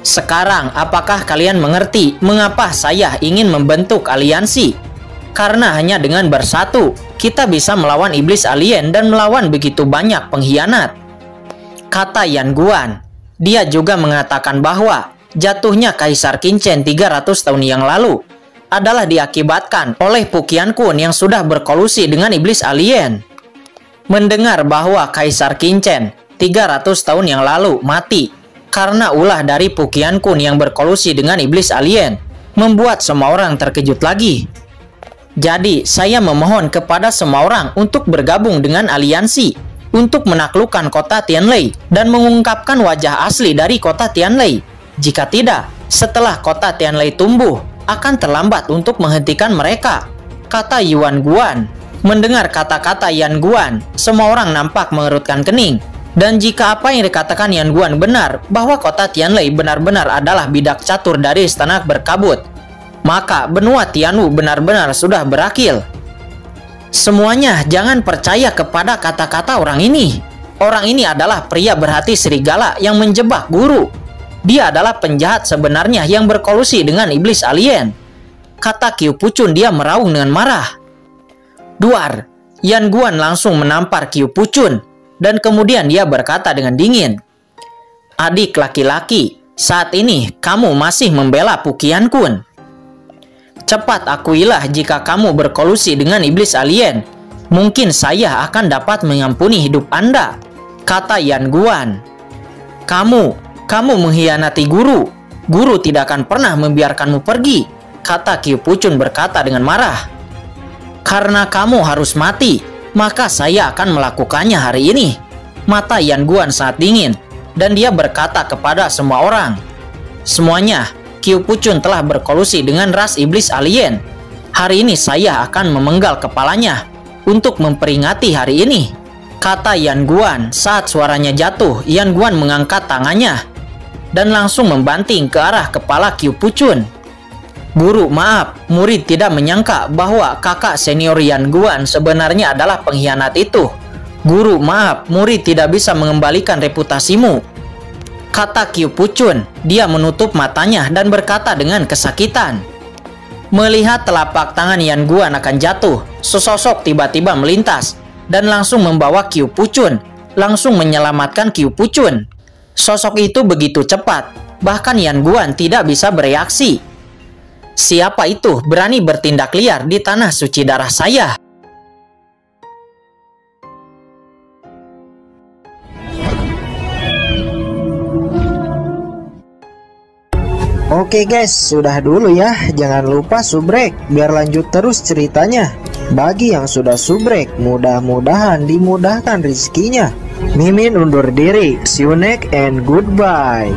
Sekarang, apakah kalian mengerti mengapa saya ingin membentuk aliansi? Karena hanya dengan bersatu, kita bisa melawan iblis alien dan melawan begitu banyak pengkhianat, kata Yan Guan. Dia juga mengatakan bahwa jatuhnya Kaisar Qin Chen 300 tahun yang lalu adalah diakibatkan oleh Pu Qiankun yang sudah berkolusi dengan iblis alien. Mendengar bahwa Kaisar Qin Chen 300 tahun yang lalu mati karena ulah dari Pu Qiankun yang berkolusi dengan iblis alien, membuat semua orang terkejut lagi. Jadi, saya memohon kepada semua orang untuk bergabung dengan aliansi untuk menaklukkan kota Tianlei dan mengungkapkan wajah asli dari kota Tianlei. Jika tidak, setelah kota Tianlei tumbuh, akan terlambat untuk menghentikan mereka, kata Yuan Guan. Mendengar kata-kata Yan Guan, semua orang nampak mengerutkan kening. Dan jika apa yang dikatakan Yan Guan benar, bahwa kota Tianlei benar-benar adalah bidak catur dari istana berkabut, maka benua Tianwu benar-benar sudah berakhir. Semuanya jangan percaya kepada kata-kata orang ini. Orang ini adalah pria berhati serigala yang menjebak guru. Dia adalah penjahat sebenarnya yang berkolusi dengan iblis alien, kata Qiu Puchun. Dia meraung dengan marah. Duar, Yan Guan langsung menampar Qiu Puchun dan kemudian dia berkata dengan dingin, adik laki-laki, saat ini kamu masih membela Pu Qiankun. Cepat akuilah jika kamu berkolusi dengan iblis alien. Mungkin saya akan dapat mengampuni hidup Anda, kata Yan Guan. Kamu mengkhianati guru. Guru tidak akan pernah membiarkanmu pergi, kata Qiu Puchun berkata dengan marah. Karena kamu harus mati, maka saya akan melakukannya hari ini. Mata Yan Guan sangat dingin, dan dia berkata kepada semua orang. Semuanya, Qiu Puchun telah berkolusi dengan ras iblis alien. Hari ini saya akan memenggal kepalanya untuk memperingati hari ini, kata Yan Guan. Saat suaranya jatuh, Yan Guan mengangkat tangannya dan langsung membanting ke arah kepala Qiu Puchun. Guru, maaf, murid tidak menyangka bahwa kakak senior Yan Guan sebenarnya adalah pengkhianat itu. Guru, maaf, murid tidak bisa mengembalikan reputasimu, kata Qiu Puchun. Dia menutup matanya dan berkata dengan kesakitan. Melihat telapak tangan Yan Guan akan jatuh, sesosok tiba-tiba melintas dan langsung membawa Qiu Puchun, langsung menyelamatkan Qiu Puchun. Sosok itu begitu cepat, bahkan Yan Guan tidak bisa bereaksi. Siapa itu berani bertindak liar di tanah suci darah saya? Oke guys, sudah dulu ya. Jangan lupa subrek biar lanjut terus ceritanya. Bagi yang sudah subrek, mudah-mudahan dimudahkan rezekinya. Mimin undur diri. See you next and goodbye.